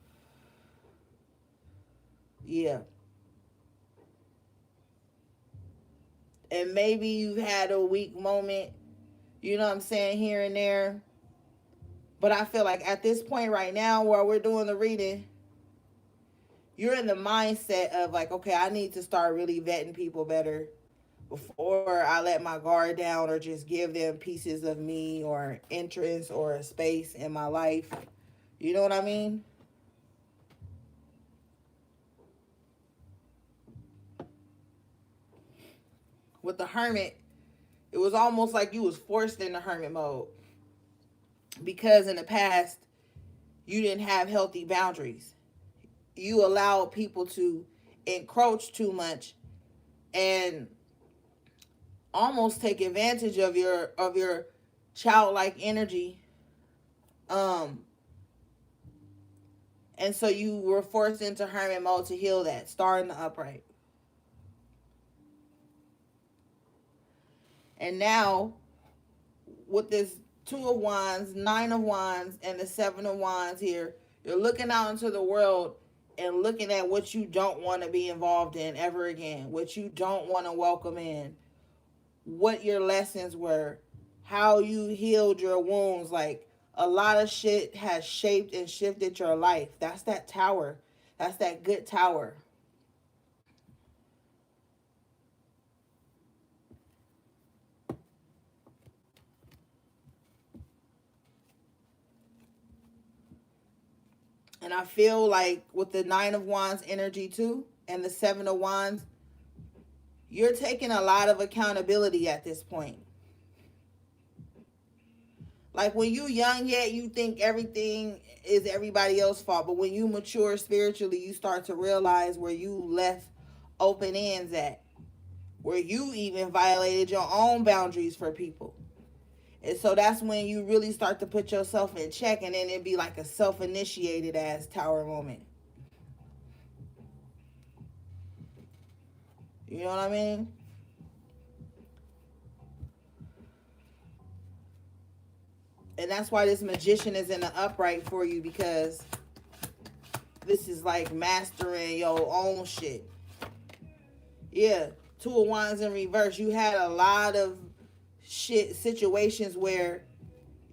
yeah. And maybe you've had a weak moment, you know what I'm saying, here and there. But I feel like at this point right now where we're doing the reading, you're in the mindset of like, okay, I need to start really vetting people better before I let my guard down or just give them pieces of me or interest or a space in my life. You know what I mean? With the Hermit, it was almost like you was forced into Hermit mode, because in the past you didn't have healthy boundaries. You allowed people to encroach too much and almost take advantage of your childlike energy, um and so you were forced into Hermit mode to heal that, starting the upright. And now with this Two of Wands, Nine of Wands, and the Seven of Wands here, you're looking out into the world and looking at what you don't want to be involved in ever again, what you don't want to welcome in, what your lessons were, how you healed your wounds. Like, a lot of shit has shaped and shifted your life. That's that tower. That's that good tower. And I feel like with the Nine of Wands energy too, and the Seven of Wands, you're taking a lot of accountability at this point. Like, when you young yet, you think everything is everybody else's fault. But when you mature spiritually, you start to realize where you left open ends at, where you even violated your own boundaries for people. And so that's when you really start to put yourself in check, and then it'd be like a self-initiated ass tower moment. You know what I mean? And that's why this Magician is in the upright for you, because this is like mastering your own shit. Yeah, Two of Wands in reverse. You had a lot of situations where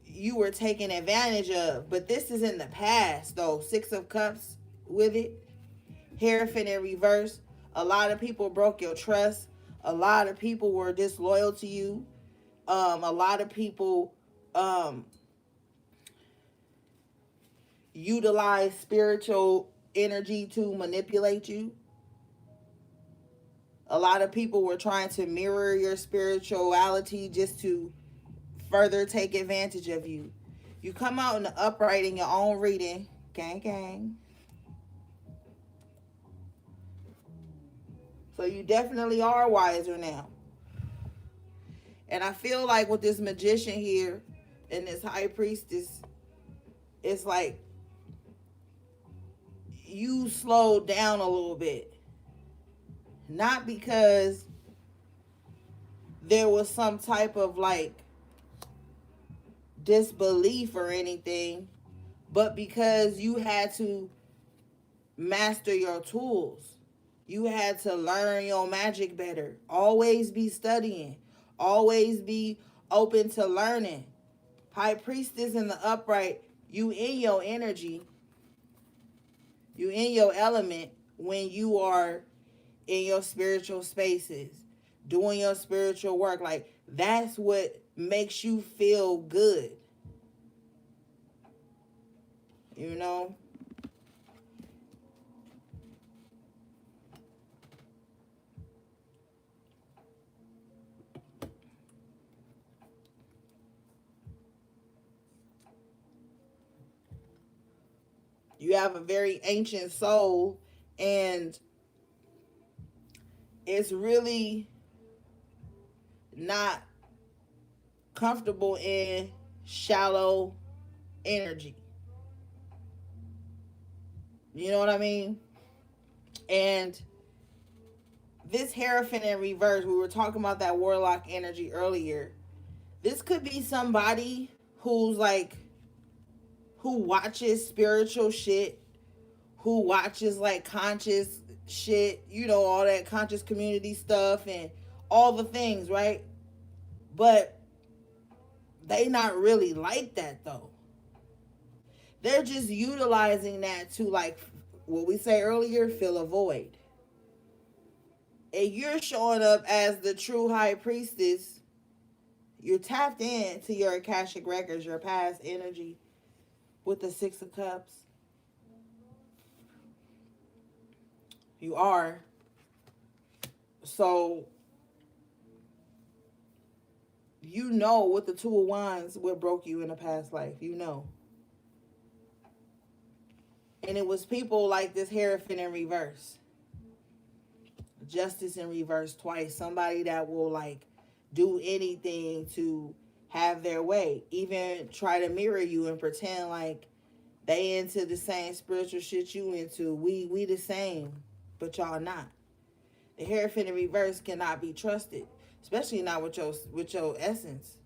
you were taken advantage of. But this is in the past though. 6 of Cups with it. Hierophant in reverse. A lot of people broke your trust. A lot of people were disloyal to you. A lot of people utilize spiritual energy to manipulate you. A lot of people were trying to mirror your spirituality just to further take advantage of you. You come out in the upright in your own reading. Gang, gang. So you definitely are wiser now. And I feel like with this magician here and this high priestess, it's like you slowed down a little bit. Not because there was some type of like disbelief or anything, but because you had to master your tools. You had to learn your magic better. Always be studying. Always be open to learning. High priestess in the upright, you in your energy. You in your element when you are in your spiritual spaces, doing your spiritual work. Like, that's what makes you feel good. You know? You have a very ancient soul, and it's really not comfortable in shallow energy. You know what I mean? And this Hierophant in reverse, we were talking about that warlock energy earlier. This could be somebody who's like, who watches spiritual shit, who watches like conscious shit, you know, all that conscious community stuff and all the things, right? But they not really like that though. They're just utilizing that to, like what we say earlier, fill a void. And you're showing up as the true high priestess. You're tapped in to your Akashic records, your past energy with the 6 of Cups. You are. So you know with the 2 of Wands what broke you in a past life. You know. And it was people like this Hierophant in reverse. Justice in reverse twice. Somebody that will like do anything to have their way. Even try to mirror you and pretend like they into the same spiritual shit you into. We the same, but y'all not. The Hierophant in reverse cannot be trusted, especially not with your essence.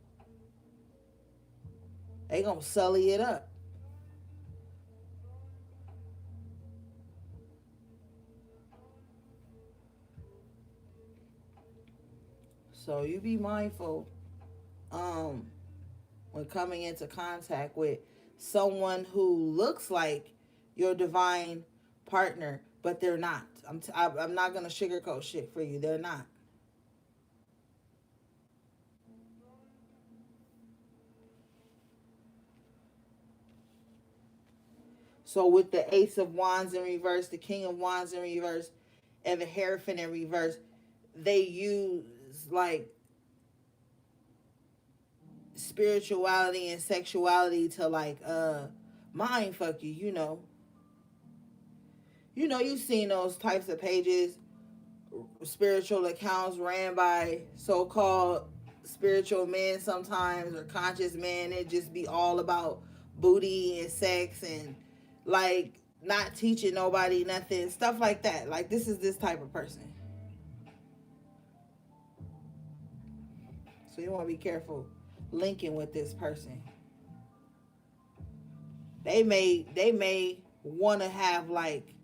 They gonna sully it up. So you be mindful when coming into contact with someone who looks like your divine partner, but they're not. I'm not gonna sugarcoat shit for you. They're not. So with the Ace of Wands in reverse, the King of Wands in reverse, and the Hierophant in reverse, they use like spirituality and sexuality to like mind fuck you, you know. You know, you've seen those types of pages, spiritual accounts ran by so-called spiritual men sometimes, or conscious men. It just be all about booty and sex and like not teaching nobody nothing, stuff like that. Like, this is this type of person. So you want to be careful linking with this person. They may want to have like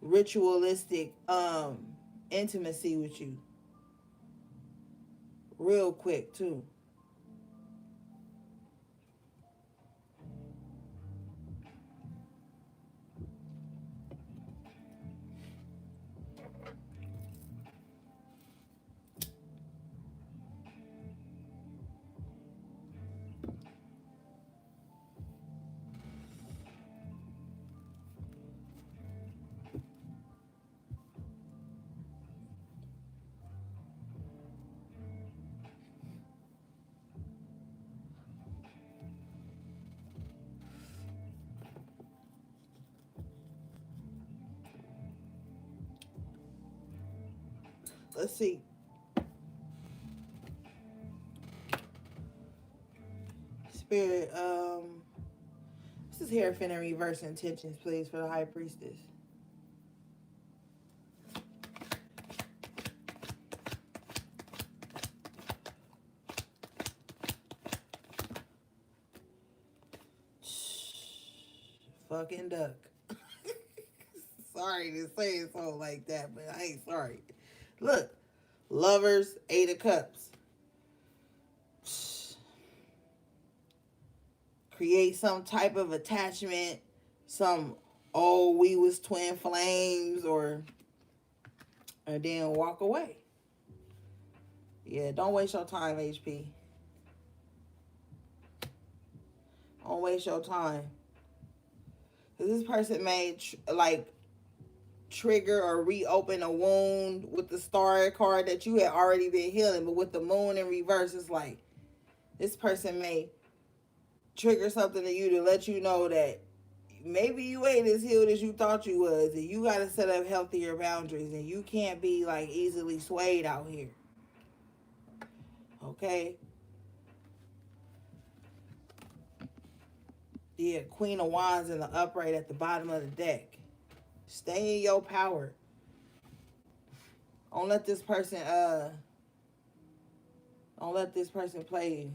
ritualistic intimacy with you. real quick too. Let's see. Spirit, this is Hierophant and reverse intentions, please, for the High Priestess. Fucking duck. Sorry to say it so like that, but I ain't sorry. Look, lovers, 8 of Cups. Create some type of attachment, some, oh, we was twin flames, or and then walk away. Yeah, don't waste your time, HP. Don't waste your time. This person may trigger or reopen a wound with the star card that you had already been healing, but with the moon in reverse, it's like this person may trigger something to you to let you know that maybe you ain't as healed as you thought you was, and you got to set up healthier boundaries, and you can't be like easily swayed out here. Okay. Yeah, Queen of Wands in the upright at the bottom of the deck. Stay in your power. Don't let this person play you.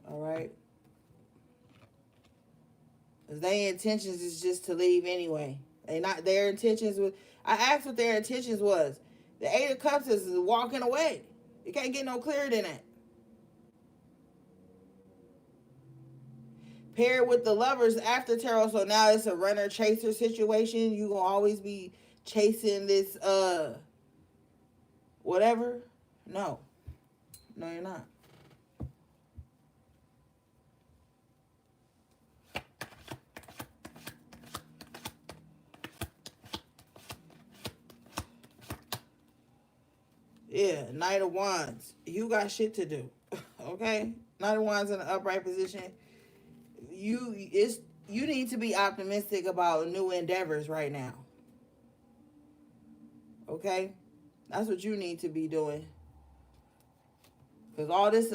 All right. Cause their intentions is just to leave anyway. They not their intentions was. I asked what their intentions was. The 8 of Cups is walking away. You can't get no clearer than that. Paired with the Lovers after tarot, so now it's a runner chaser situation. You gonna always be chasing this whatever. No, you're not. Yeah, Knight of Wands. You got shit to do. Okay? Knight of Wands in the upright position. You need to be optimistic about new endeavors right now. Okay? That's what you need to be doing. Because all this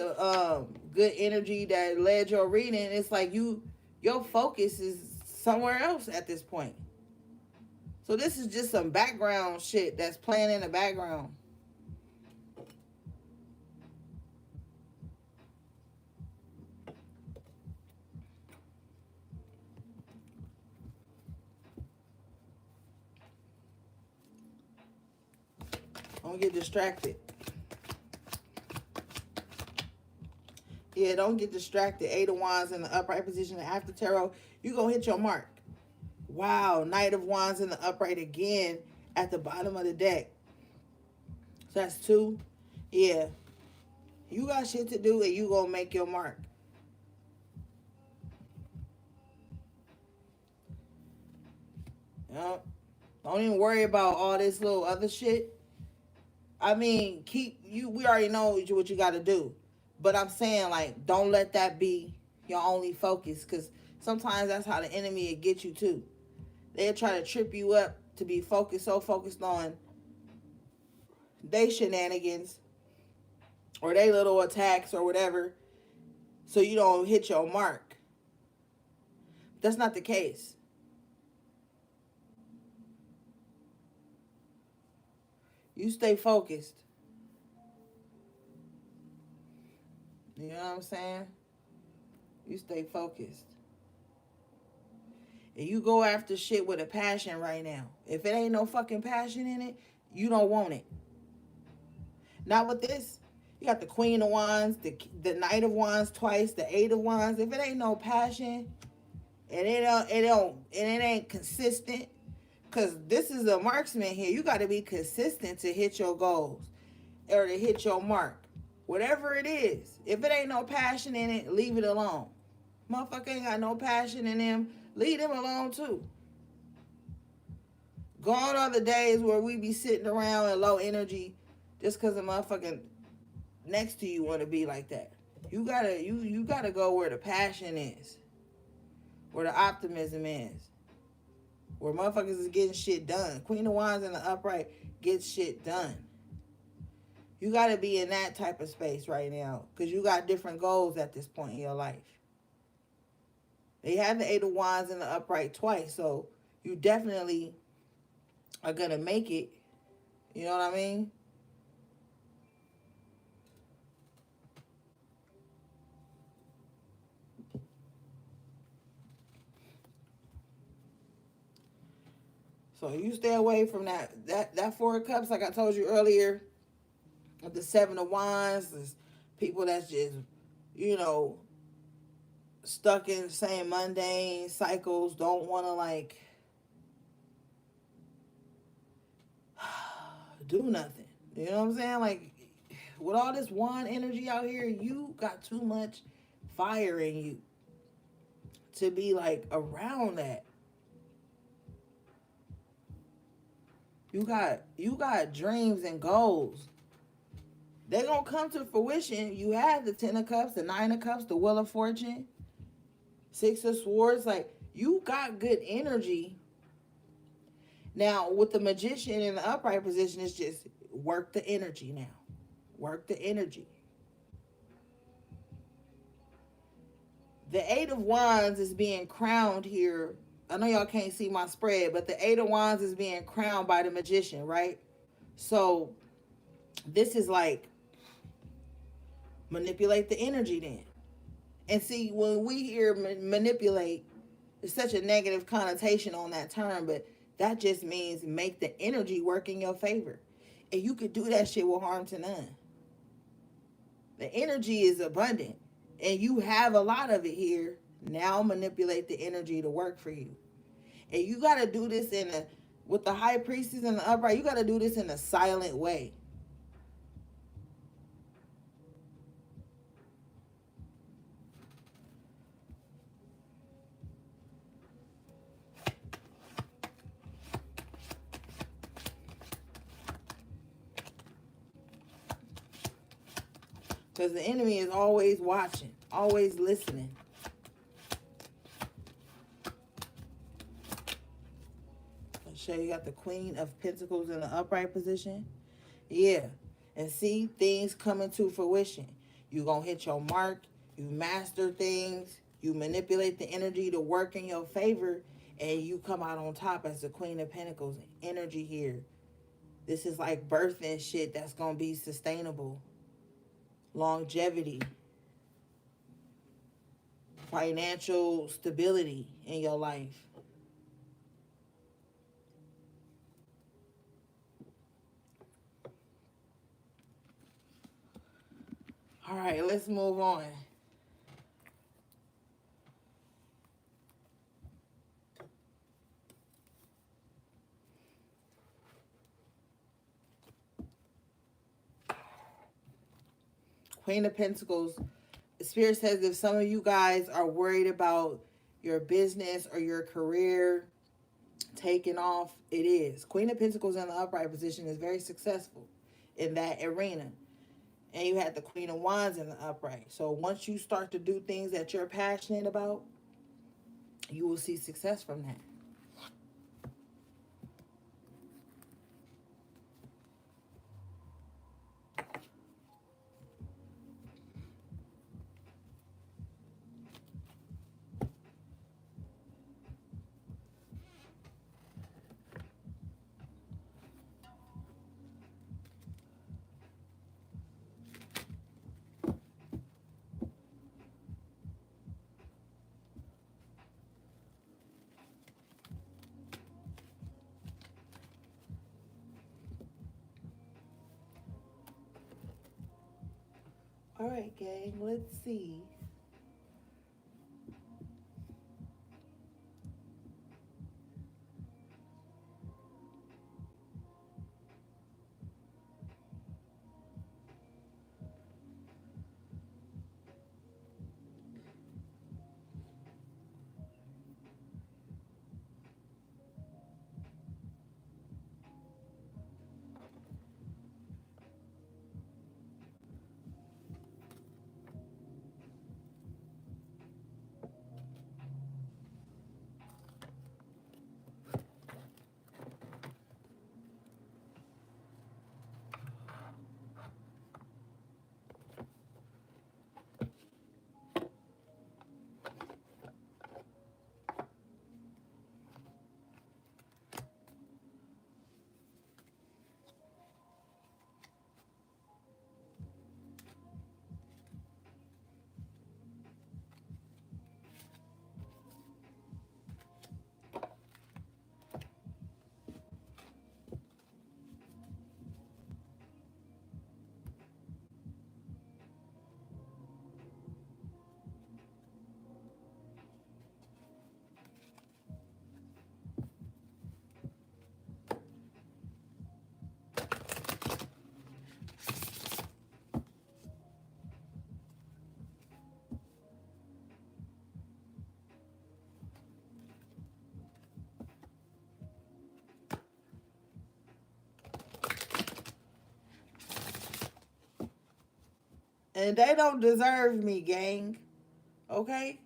good energy that led your reading, it's like your focus is somewhere else at this point. So this is just some background shit that's playing in the background. Don't get distracted. Yeah, don't get distracted. 8 of Wands in the upright position after tarot. You gonna hit your mark. Wow, Knight of Wands in the upright again at the bottom of the deck. So that's 2. Yeah. You got shit to do and you gonna make your mark. You know? Don't even worry about all this little other shit. I mean, we already know what you gotta do. But I'm saying, like, don't let that be your only focus, because sometimes that's how the enemy will get you too. They'll try to trip you up to be so focused on they shenanigans or they little attacks or whatever, so you don't hit your mark. That's not the case. You stay focused. You know what I'm saying? You stay focused. And you go after shit with a passion right now. If it ain't no fucking passion in it, you don't want it. Not with this. You got the Queen of Wands, the Knight of Wands twice, the Eight of Wands. If it ain't no passion, and it ain't consistent, because this is a marksman here. You got to be consistent to hit your goals or to hit your mark. Whatever it is. If it ain't no passion in it, leave it alone. Motherfucker ain't got no passion in them, leave them alone too. Gone are the days where we be sitting around in low energy just because the motherfucking next to you want to be like that. You gotta go where the passion is, where the optimism is, where motherfuckers is getting shit done. Queen of Wands in the upright gets shit done. You gotta be in that type of space right now because you got different goals at this point in your life. They have the Eight of Wands in the upright twice, so you definitely are gonna make it. You know what I mean? So you stay away from that Four of Cups, like I told you earlier. With the Seven of Wands, there's people that's just, you know, stuck in the same mundane cycles, don't want to like do nothing. You know what I'm saying? Like with all this wand energy out here, you got too much fire in you to be like around that. You got dreams and goals. They're gonna come to fruition. You have the Ten of Cups, the Nine of Cups, the Wheel of Fortune, Six of Swords. Like you got good energy. Now with the Magician in the upright position, it's just work the energy now. Work the energy. The Eight of Wands is being crowned here. I know y'all can't see my spread, but the Eight of Wands is being crowned by the Magician, right? So this is like manipulate the energy then. And see, when we hear manipulate, there's such a negative connotation on that term, but that just means make the energy work in your favor. And you could do that shit with harm to none. The energy is abundant, and you have a lot of it here. Now manipulate the energy to work for you. And you got to do this with the High Priestess and the upright, you got to do this in a silent way. Because the enemy is always watching, always listening. I'll show you got the Queen of Pentacles in the upright position. Yeah. And see things coming to fruition. You're going to hit your mark. You master things. You manipulate the energy to work in your favor. And you come out on top as the Queen of Pentacles. Energy here. This is like birthing shit that's going to be sustainable. Longevity, financial stability in your life. All right, let's move on. Queen of Pentacles. Spirit says if some of you guys are worried about your business or your career taking off, it is. Queen of Pentacles in the upright position is very successful in that arena. And you had the Queen of Wands in the upright. So once you start to do things that you're passionate about, you will see success from that. All right, gang, let's see. And they don't deserve me, gang. Okay?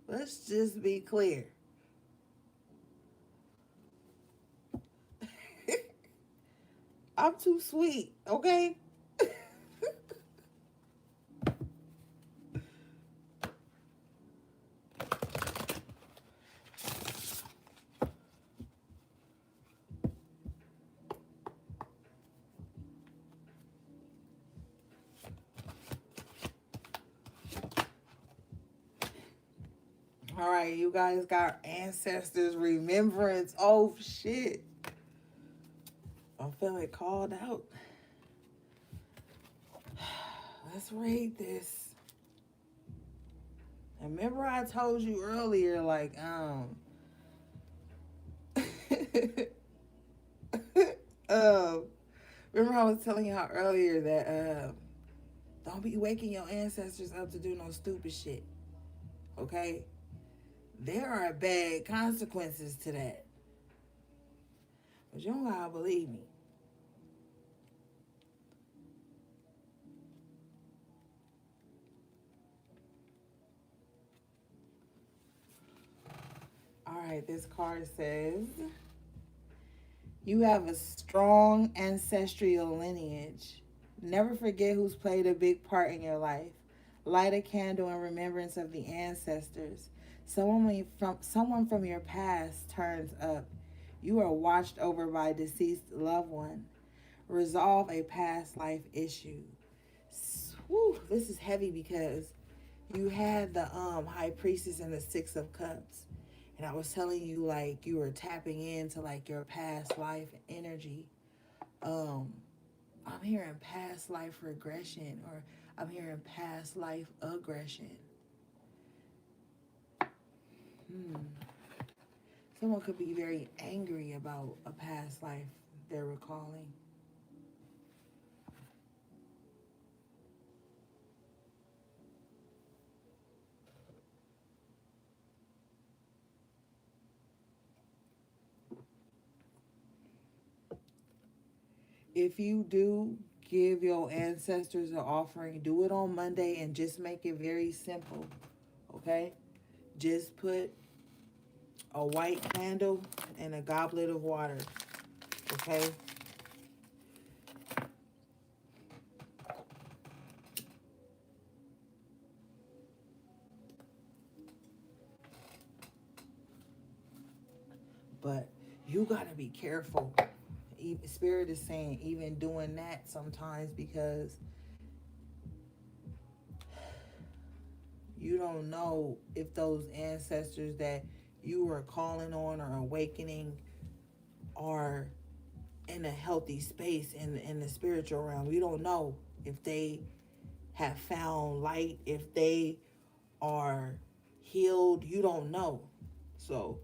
Let's just be clear. I'm too sweet, okay? All right, you guys got ancestors remembrance. Oh shit. I'm feeling called out. Let's read this. And remember I told you earlier, like, um, remember I was telling y'all earlier that don't be waking your ancestors up to do no stupid shit. Okay? There are bad consequences to that. But you don't gotta believe me. All right, this card says you have a strong ancestral lineage. Never forget who's played a big part in your life. Light a candle in remembrance of the ancestors. Someone from your past turns up. You are watched over by a deceased loved one. Resolve a past life issue. Whew, this is heavy because you had the high priestess and the six of cups, and I was telling you like you were tapping into like your past life energy. um I'm hearing past life regression, or I'm hearing past life aggression. hmm. Someone could be very angry about a past life they're recalling. If you do give your ancestors an offering, do it on Monday and just make it very simple. Okay? Just put a white candle and a goblet of water. Okay? But you gotta be careful. Spirit is saying even doing that sometimes, because you don't know if those ancestors that you are calling on or awakening are in a healthy space in the spiritual realm. You don't know if they have found light, if they are healed, you don't know. So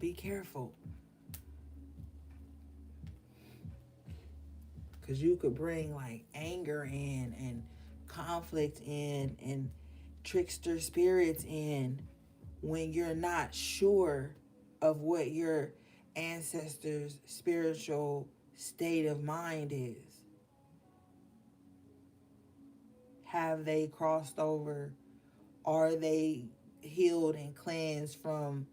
be careful, because you could bring like anger in and conflict in and trickster spirits in when you're not sure of what your ancestors' spiritual state of mind is. Have they crossed over? Are they healed and cleansed from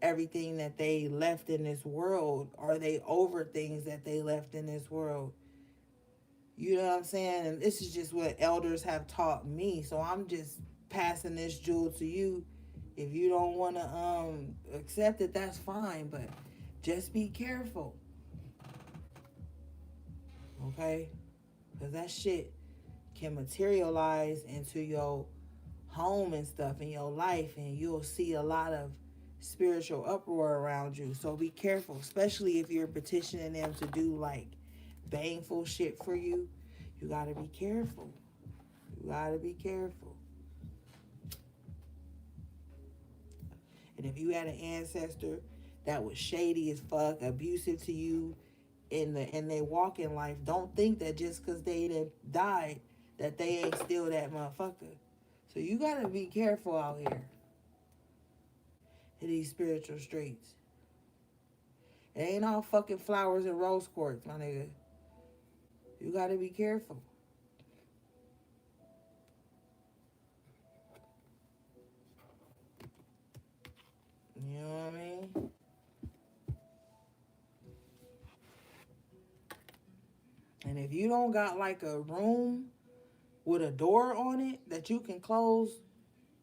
everything that they left in this world? Are they over things that they left in this world? You know what I'm saying? And this is just what elders have taught me. So I'm just passing this jewel to you. If you don't want to accept it, that's fine. But just be careful, okay? Because that shit can materialize into your home and stuff in your life, and you'll see a lot of spiritual uproar around you. So be careful, especially if you're petitioning them to do like baneful shit for you. You gotta be careful. You gotta be careful. And if you had an ancestor that was shady as fuck, abusive to you in their walking life, don't think that just because they done died that they ain't still that motherfucker. So you gotta be careful out here in these spiritual streets. It ain't all fucking flowers and rose quartz, my nigga. You gotta be careful. You know what I mean? And if you don't got like a room with a door on it that you can close,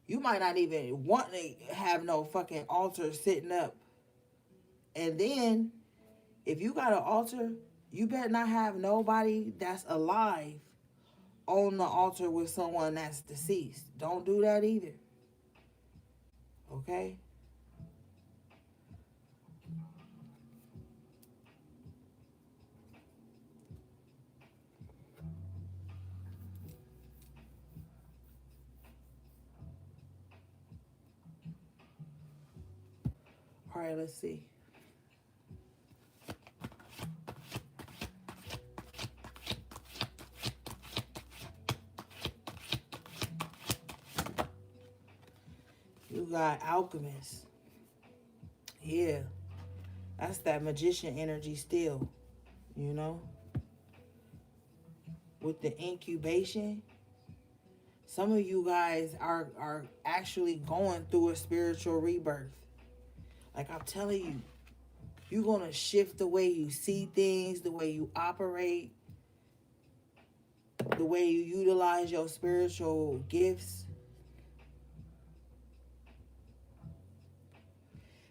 you might not even want to have no fucking altar sitting up. And then if you got an altar, you better not have nobody that's alive on the altar with someone that's deceased. Don't do that either. Okay? All right, let's see. You got alchemists. Yeah. That's that magician energy still, you know? With the incubation, some of you guys are actually going through a spiritual rebirth. Like I'm telling you, you're going to shift the way you see things, the way you operate, the way you utilize your spiritual gifts.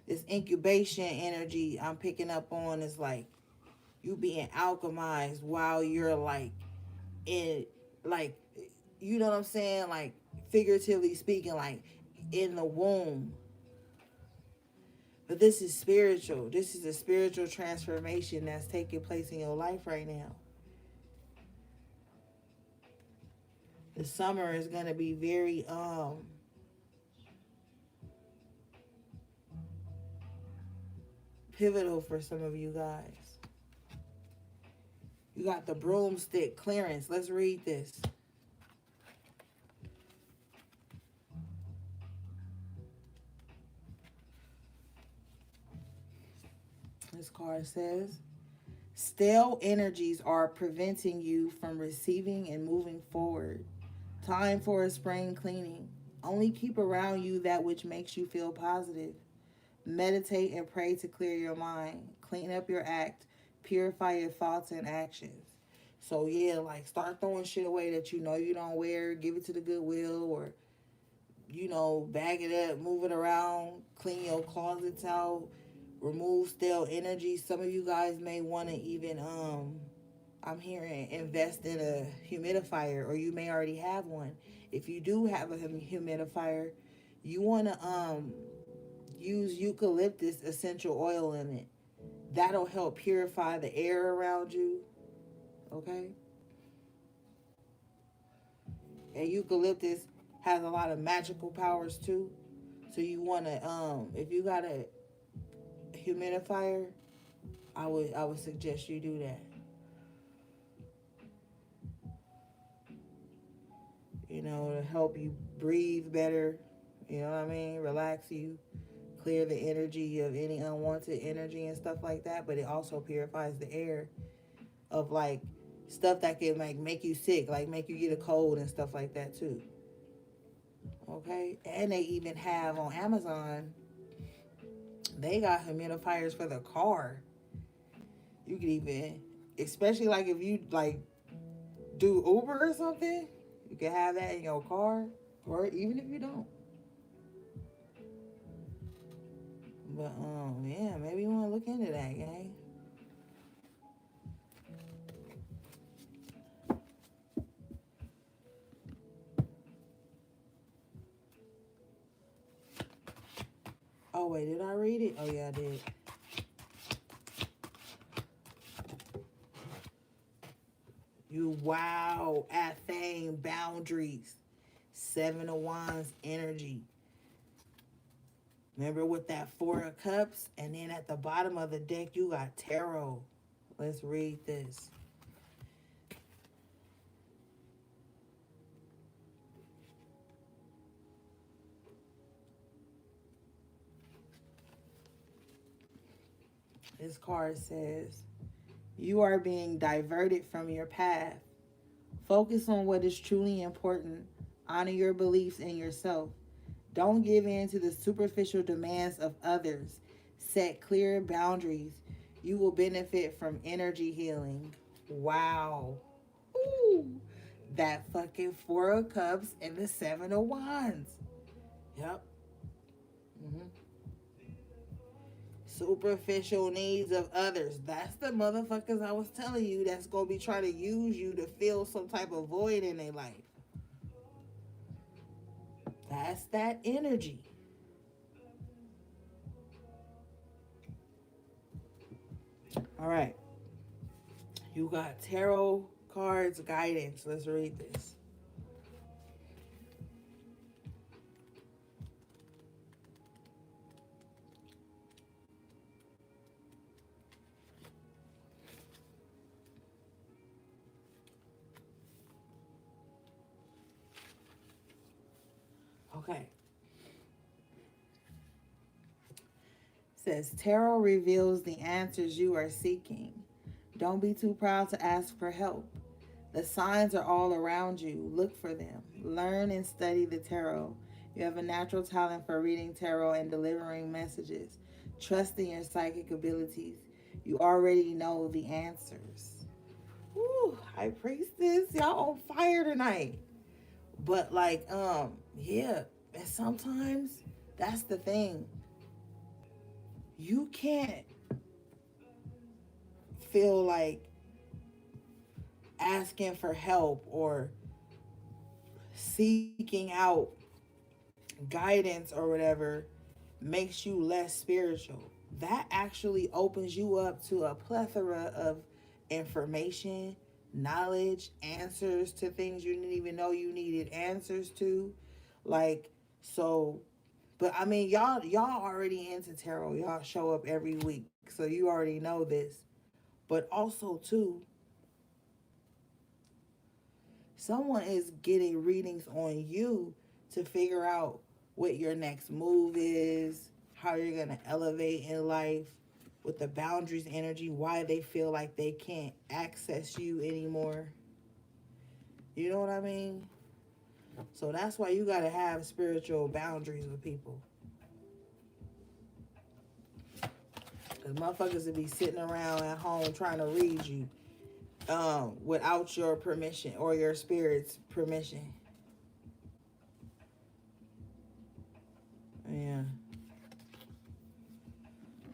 This incubation energy I'm picking up on is like you being alchemized while you're like in, like, you know what I'm saying? Like, figuratively speaking, like in the womb. But this is spiritual. This is a spiritual transformation that's taking place in your life right now. The summer is going to be very pivotal for some of you guys. You got the broomstick clearance. Let's read this. This card says, stale energies are preventing you from receiving and moving forward. Time for a spring cleaning. Only keep around you that which makes you feel positive. Meditate and pray to clear your mind. Clean up your act. Purify your thoughts and actions. So yeah, like start throwing shit away that you know you don't wear. Give it to the Goodwill, or bag it up, move it around, clean your closets out, remove stale energy. Some of you guys may want to even I'm hearing invest in a humidifier, or you may already have one. If you do have a humidifier, you want to use eucalyptus essential oil in it. That'll help purify the air around you. Okay? And eucalyptus has a lot of magical powers too. So you wanna if you got a humidifier, I would suggest you do that. You know, to help you breathe better. You know what I mean? Relax you, clear the energy of any unwanted energy and stuff like that. But it also purifies the air of like stuff that can like make you sick, like make you get a cold and stuff like that too. Okay, and they even have on Amazon, they got humidifiers for the car. You could even, especially like if you like do Uber or something, you can have that in your car, or even if you don't. But yeah, maybe you want to look into that, gang. Oh wait, did I read it? Oh yeah, I did. You wow at fame boundaries. Seven of Wands energy. Remember with that Four of Cups, and then at the bottom of the deck you got Tarot. Let's read this. This card says, you are being diverted from your path. Focus on what is truly important. Honor your beliefs in yourself. Don't give in to the superficial demands of others. Set clear boundaries. You will benefit from energy healing. Wow. Ooh. That fucking Four of Cups and the Seven of Wands. Yep. Mm-hmm. Superficial needs of others. That's the motherfuckers I was telling you that's gonna be trying to use you to fill some type of void in their life. That's that energy. All right. You got tarot cards guidance. Let's read this. Okay. It says tarot reveals the answers you are seeking. Don't be too proud to ask for help. The signs are all around you. Look for them. Learn and study the tarot. You have a natural talent for reading tarot and delivering messages. Trust in your psychic abilities. You already know the answers. Woo, High Priestess, y'all on fire tonight. But like, yeah, and sometimes that's the thing. You can't feel like asking for help or seeking out guidance or whatever makes you less spiritual. That actually opens you up to a plethora of information, knowledge, answers to things you didn't even know you needed answers to. Like, so, but I mean, y'all already into tarot. Y'all show up every week, so you already know this. But also too, someone is getting readings on you to figure out what your next move is, how you're going to elevate in life with the boundaries energy, why they feel like they can't access you anymore. You know what I mean? So that's why you got to have spiritual boundaries with people. Because motherfuckers will be sitting around at home trying to read you without your permission or your spirit's permission. Yeah.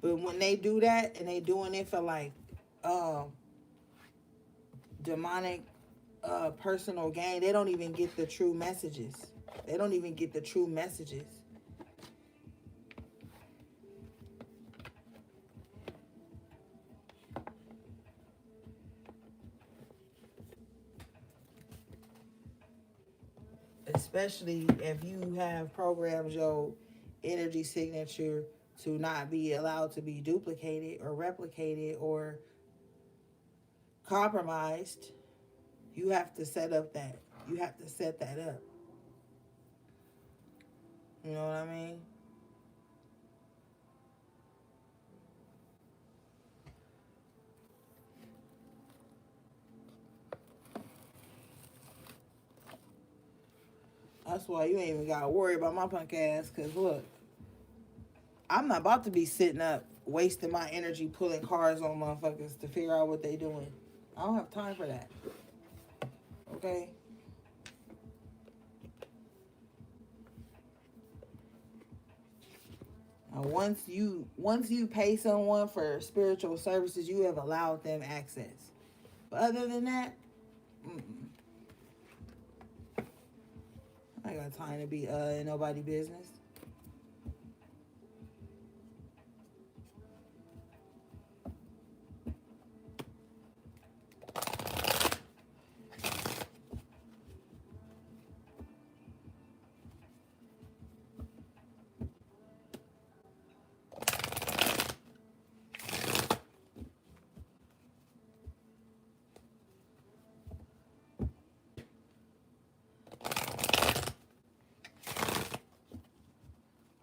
But when they do that and they doing it for like um demonic personal gain, they don't even get the true messages. They don't even get the true messages. especially if you have programmed your energy signature to not be allowed to be duplicated or replicated or compromised. You have to set up that. You have to set that up. You know what I mean? That's why you ain't even got to worry about my punk ass. Because look, I'm not about to be sitting up wasting my energy pulling cards on motherfuckers to figure out what they doing. I don't have time for that. Okay? Once you pay someone for spiritual services, you have allowed them access. But other than that, mm-mm. I ain't got time to be in nobody business.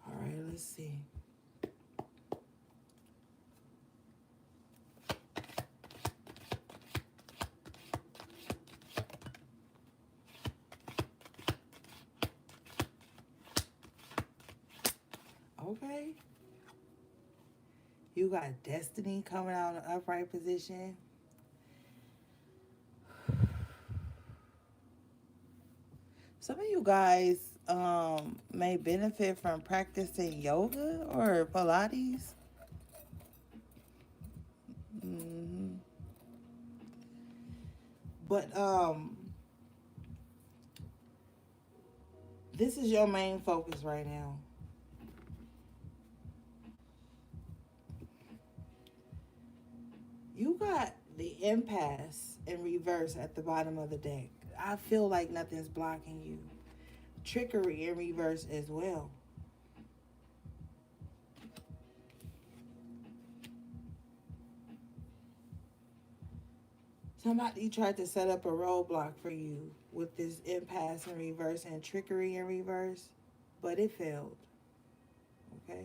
All right, let's see. Okay. You got destiny coming out in upright position. Some of you guys may benefit from practicing yoga or Pilates. hmm But this is your main focus right now. You got the impasse in reverse at the bottom of the deck. I feel like nothing's blocking you. Trickery in reverse as well. Somebody tried to set up a roadblock for you with this impasse in reverse and trickery in reverse, but it failed. Okay?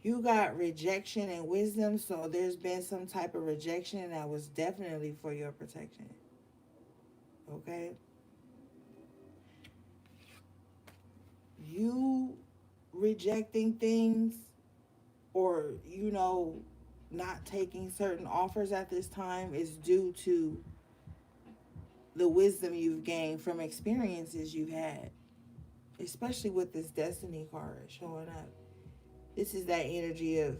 You got rejection and wisdom, so there's been some type of rejection that was definitely for your protection. Okay? You rejecting things or, not taking certain offers at this time is due to the wisdom you've gained from experiences you've had, especially with this destiny card showing up. This is that energy of,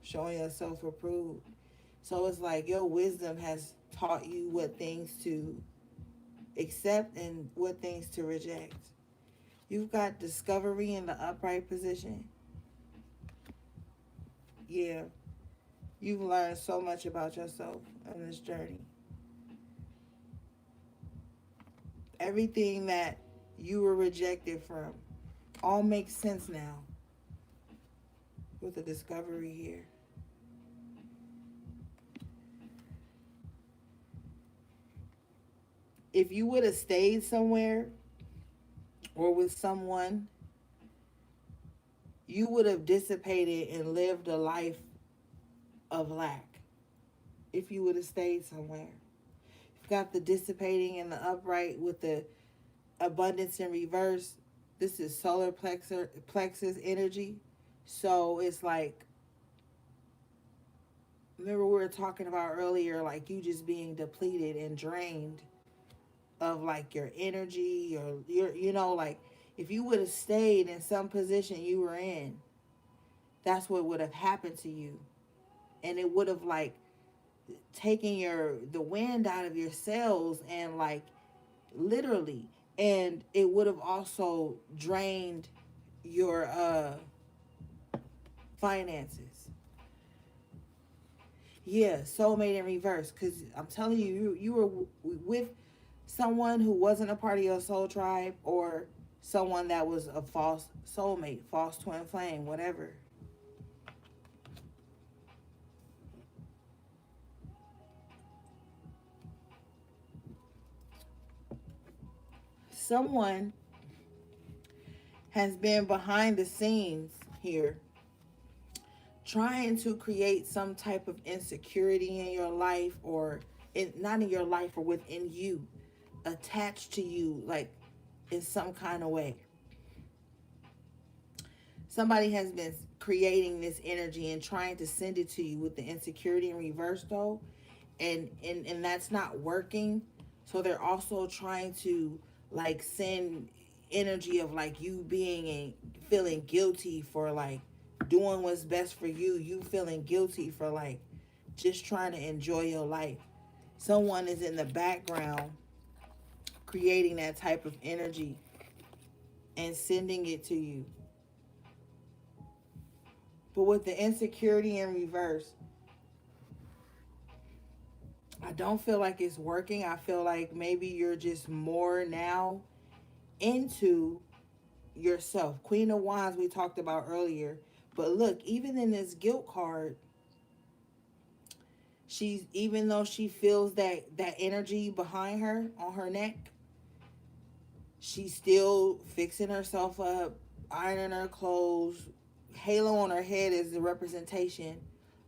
showing yourself approved. So it's like your wisdom has taught you what things to accept and what things to reject. You've got discovery in the upright position. Yeah, you've learned so much about yourself on this journey. Everything that you were rejected from all makes sense now with the discovery here. If you would have stayed somewhere or with someone, you would have dissipated and lived a life of lack if you would have stayed somewhere. You've got the dissipating and the upright with the abundance in reverse. This is solar plexus energy. So it's like, remember we were talking about earlier, like you just being depleted and drained of like your energy or like if you would have stayed in some position you were in, that's what would have happened to you. And it would have like taken the wind out of your sails and like literally, and it would have also drained your finances. Yeah, soulmate in reverse, because I'm telling you, you were with someone who wasn't a part of your soul tribe, or someone that was a false soulmate, false twin flame, whatever. Someone has been behind the scenes here trying to create some type of insecurity in your life, or not in your life, or within you, attached to you, like in some kind of way. Somebody has been creating this energy and trying to send it to you with the insecurity in reverse, though, and that's not working. So they're also trying to like send energy of like you being a feeling guilty for like doing what's best for you, you feeling guilty for like just trying to enjoy your life. Someone is in the background creating that type of energy and sending it to you. But with the insecurity in reverse, I don't feel like it's working. I feel like maybe you're just more now into yourself. Queen of Wands, we talked about earlier. But look, even in this guilt card, she's, even though she feels that energy behind her on her neck, she's still fixing herself up, ironing her clothes. Halo on her head is the representation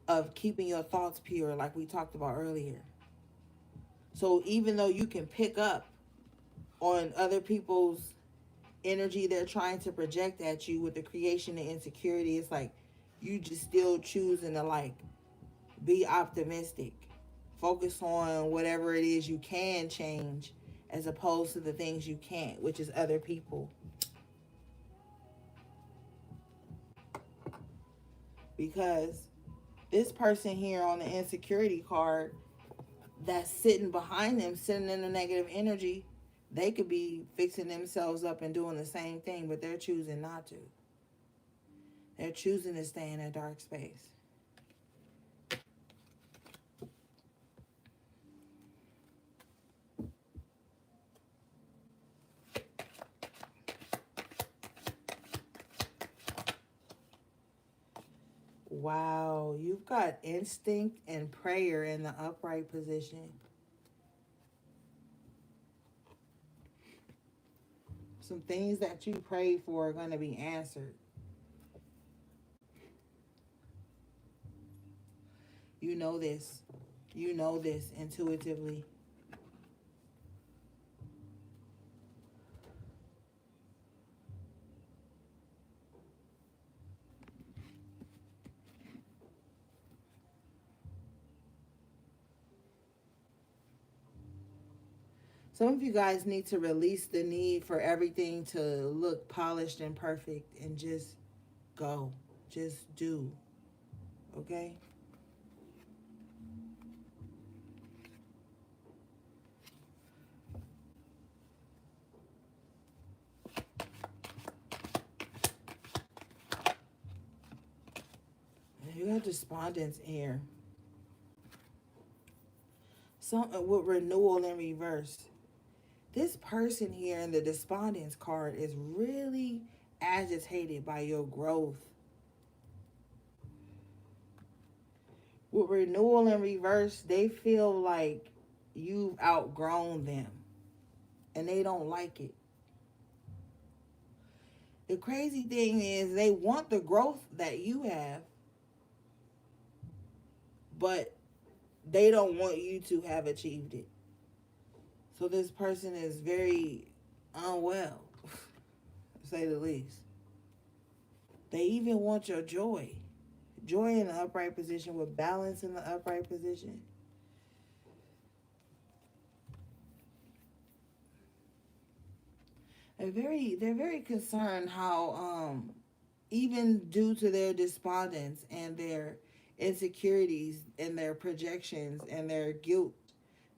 of keeping your thoughts pure, like we talked about earlier. So even though you can pick up on other people's energy they're trying to project at you with the creation and insecurity, it's like you just still choosing to like be optimistic. Focus on whatever it is you can change as opposed to the things you can't, which is other people. Because this person here on the insecurity card that's sitting behind them, sitting in the negative energy, they could be fixing themselves up and doing the same thing, but they're choosing not to. They're choosing to stay in a dark space. Wow, you've got instinct and prayer in the upright position. Some things that you prayed for are going to be answered. You know this. You know this intuitively. Some of you guys need to release the need for everything to look polished and perfect and just go. Just do. Okay? You got despondence here. Something with renewal in reverse. This person here in the despondence card is really agitated by your growth. With renewal in reverse, they feel like you've outgrown them and they don't like it. The crazy thing is they want the growth that you have, but they don't want you to have achieved it. So this person is very unwell, to say the least. They even want your joy. Joy in the upright position with balance in the upright position. They're very concerned how even due to their despondence and their insecurities and their projections and their guilt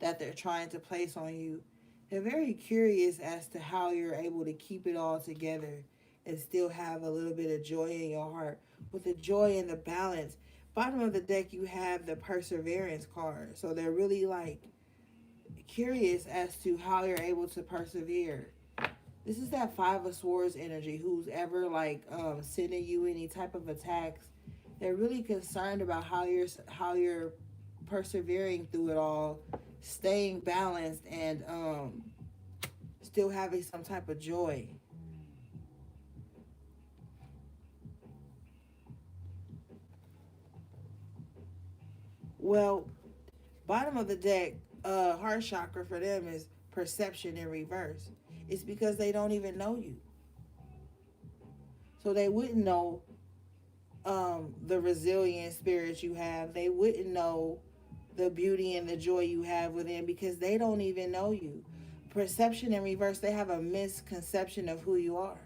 that they're trying to place on you, they're very curious as to how you're able to keep it all together and still have a little bit of joy in your heart. With the joy and the balance, bottom of the deck you have the perseverance card. So they're really like curious as to how you're able to persevere. This is that Five of Swords energy. Who's ever like sending you any type of attacks? They're really concerned about how you're persevering through it all, staying balanced, and still having some type of joy. Well, bottom of the deck, heart chakra for them is perception in reverse. It's because they don't even know you, so they wouldn't know the resilient spirit you have. They wouldn't know the beauty and the joy you have within because they don't even know you. Perception in reverse, they have a misconception of who you are.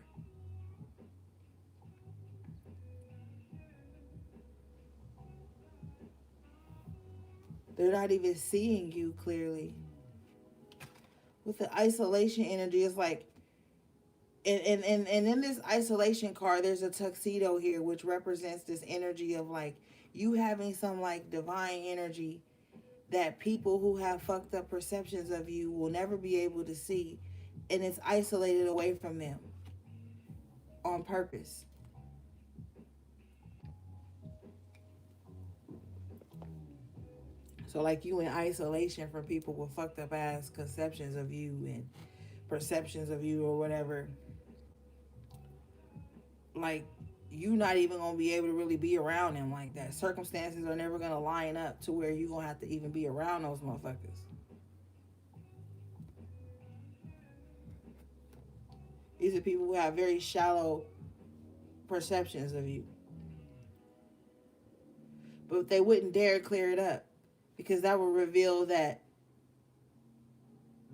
They're not even seeing you clearly. With the isolation energy, it's like, and in this isolation card, there's a tuxedo here, which represents this energy of like you having some like divine energy that people who have fucked up perceptions of you will never be able to see, and it's isolated away from them on purpose. So like you in isolation from people with fucked up ass conceptions of you and perceptions of you or whatever. Like you not even gonna be able to really be around them like that. Circumstances are never gonna line up to where you gonna have to even be around those motherfuckers. These are people who have very shallow perceptions of you. But they wouldn't dare clear it up because that would reveal that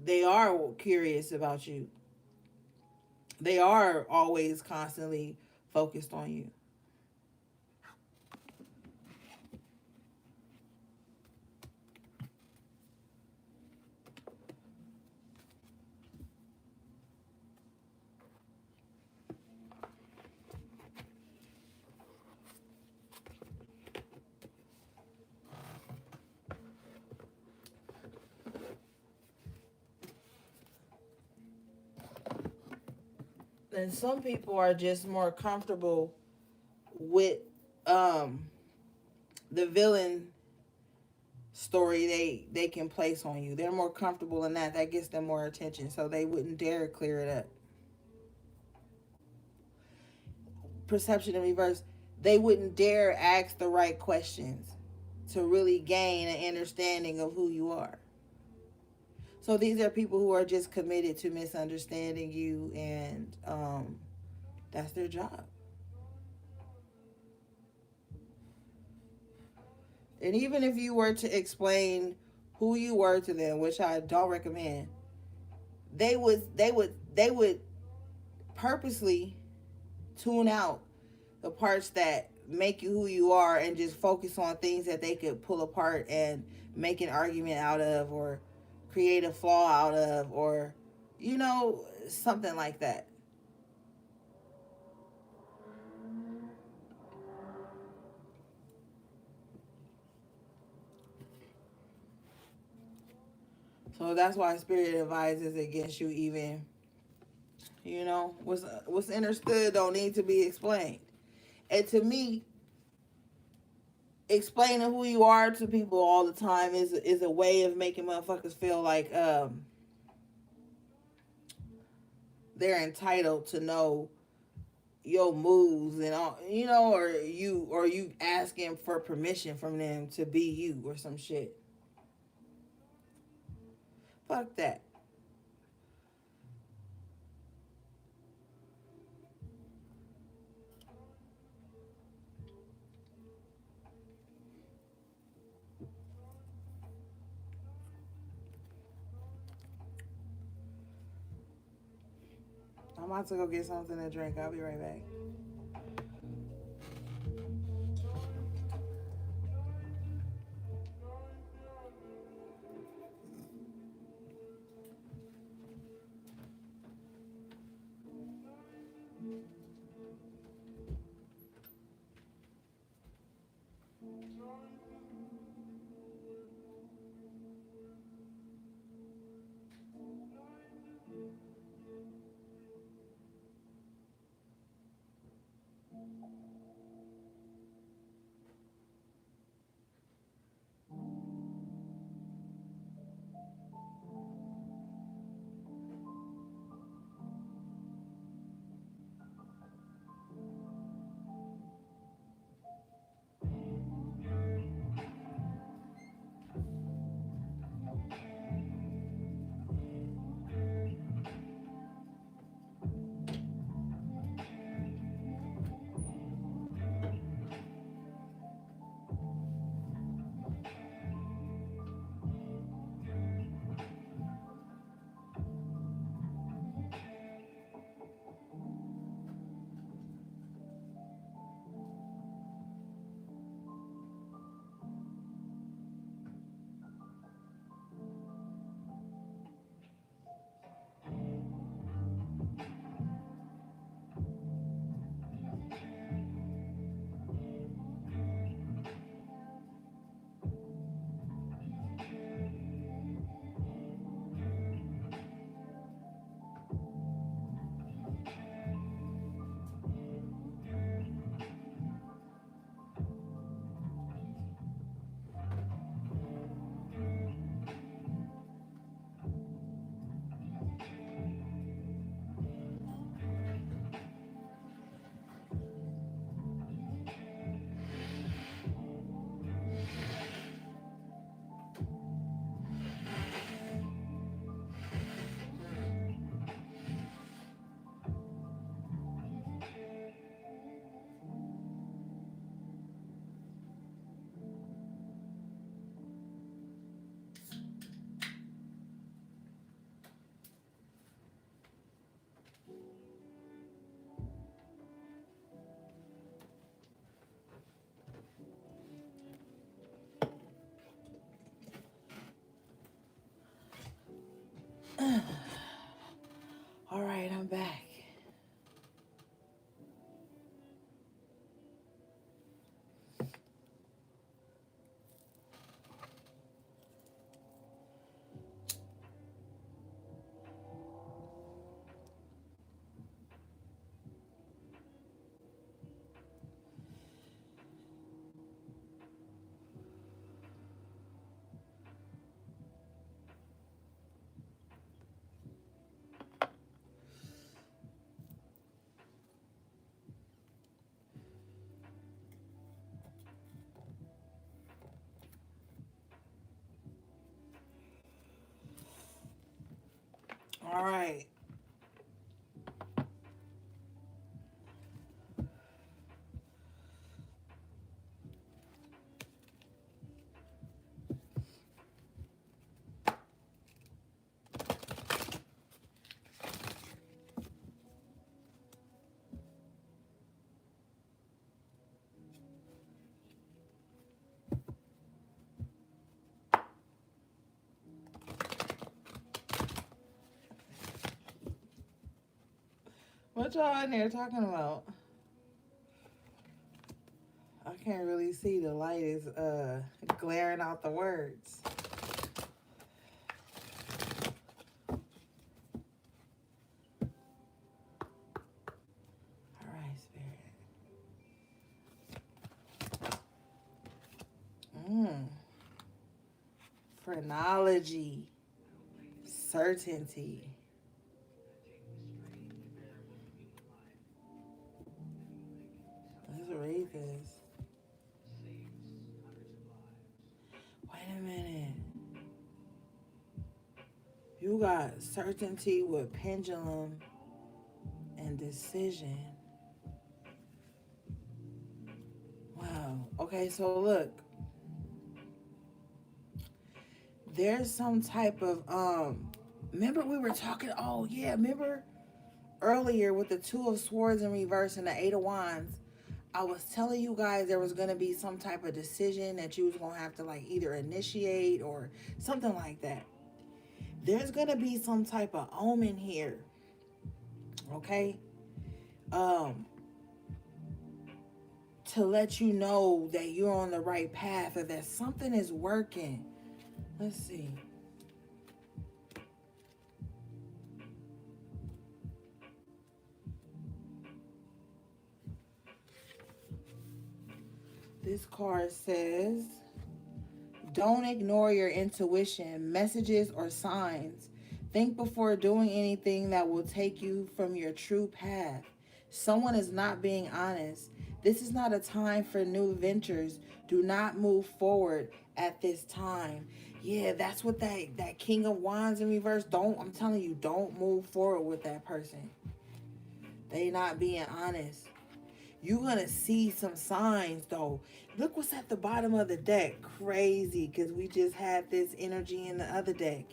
they are curious about you. They are always constantly focused on you. And some people are just more comfortable with um, the villain story they can place on you. They're more comfortable in that. That gets them more attention, so they wouldn't dare clear it up. Perception in reverse, they wouldn't dare ask the right questions to really gain an understanding of who you are. So these are people who are just committed to misunderstanding you, and that's their job. And even if you were to explain who you were to them, which I don't recommend, they would purposely tune out the parts that make you who you are and just focus on things that they could pull apart and make an argument out of or create a flaw out of, or something like that. So that's why spirit advises against you even, what's understood don't need to be explained. And to me, explaining who you are to people all the time is a way of making motherfuckers feel like they're entitled to know your moves and all, or you asking for permission from them to be you or some shit. Fuck that. I'm about to go get something to drink. I'll be right back. All right. What y'all in there talking about? I can't really see. The light is glaring out the words. All right, spirit. Mm. Phrenology. Certainty. Let's read this. Wait a minute. You got certainty with pendulum and decision. Wow. Okay, so look. There's some type of remember we were talking, oh yeah, remember earlier with the two of swords in reverse and the eight of wands, I was telling you guys there was going to be some type of decision that you was going to have to like either initiate or something like that. There's going to be some type of omen here. Okay? Um to let you know that you're on the right path or that something is working. Let's see. This card says, don't ignore your intuition, messages, or signs. Think before doing anything that will take you from your true path. Someone is not being honest. This is not a time for new ventures. Do not move forward at this time. Yeah, that's what that King of Wands in reverse. I'm telling you, don't move forward with that person. They not being honest. You're gonna see some signs though. Look what's at the bottom of the deck. Crazy, because we just had this energy in the other deck.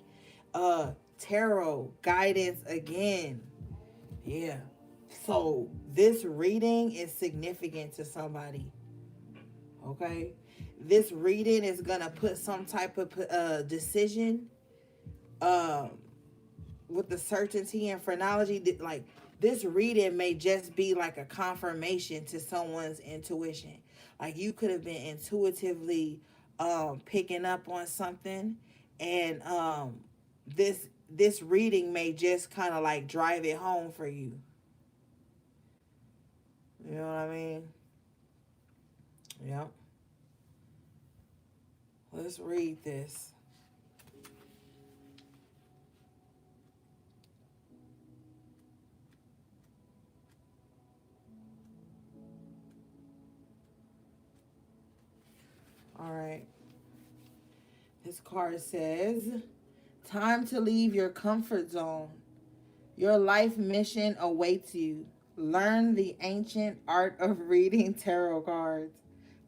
Tarot guidance again. Yeah. So this reading is significant to somebody. Okay. This reading is gonna put some type of decision um with the certainty and phrenology, like this reading may just be like a confirmation to someone's intuition. Like you could have been intuitively picking up on something, and this reading may just kind of like drive it home for you. You know what I mean? Yep. Let's read this. All right. This card says, time to leave your comfort zone. Your life mission awaits you. Learn the ancient art of reading tarot cards.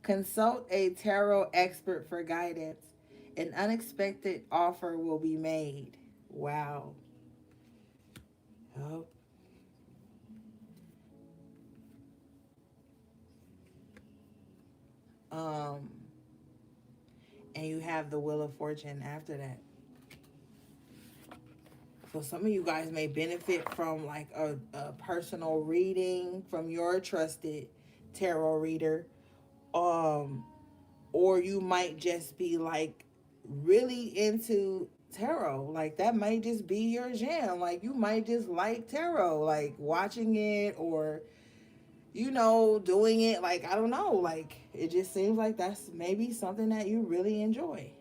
Consult a tarot expert for guidance. An unexpected offer will be made. Wow. Oh. Um, and you have the Wheel of Fortune after that. So some of you guys may benefit from like a personal reading from your trusted tarot reader. Um, or you might just be like really into tarot. Like that might just be your jam. Like you might just like tarot, like watching it or doing it. Like I don't know, like it just seems like that's maybe something that you really enjoy.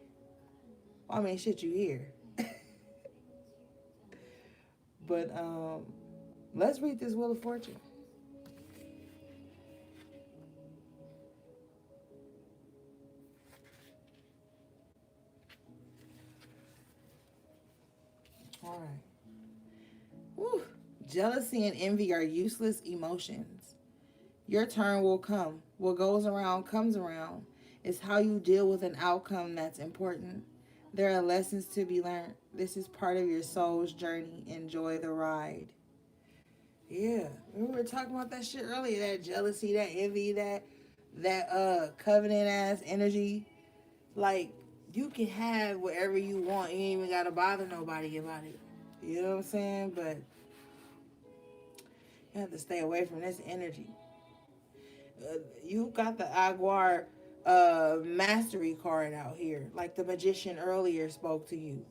I mean, shit, you hear. But let's read this Wheel of Fortune. All right. Jealousy and envy are useless emotions. Your turn will come. What goes around comes around. It's how you deal with an outcome that's important. There are lessons to be learned. This is part of your soul's journey. Enjoy the ride. Yeah, we were talking about that shit earlier. That jealousy, that envy, that covenant ass energy. Like, you can have whatever you want. You ain't even gotta bother nobody about it. You know what I'm saying? But you have to stay away from this energy. You got the Aguar mastery card out here. Like the magician earlier spoke to you.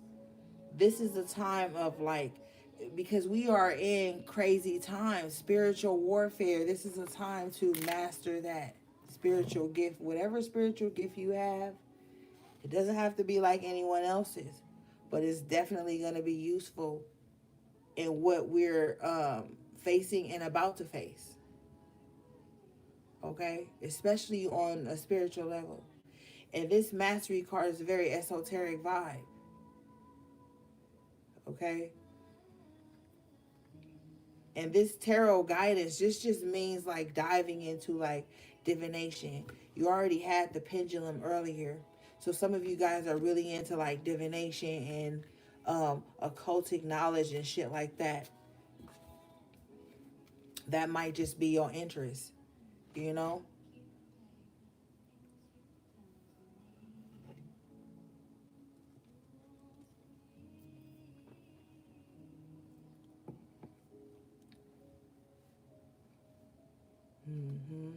This is the time of like, because we are in crazy times, spiritual warfare. This is a time to master that spiritual gift. Whatever spiritual gift you have, it doesn't have to be like anyone else's, but it's definitely going to be useful in what we're facing and about to face. Okay, especially on a spiritual level. And this mastery card is a very esoteric vibe. Okay, and this tarot guidance just means like diving into like divination. You already had the pendulum earlier, so some of you guys are really into like divination and occultic knowledge and shit like that. That might just be your interest, you know. Hmm.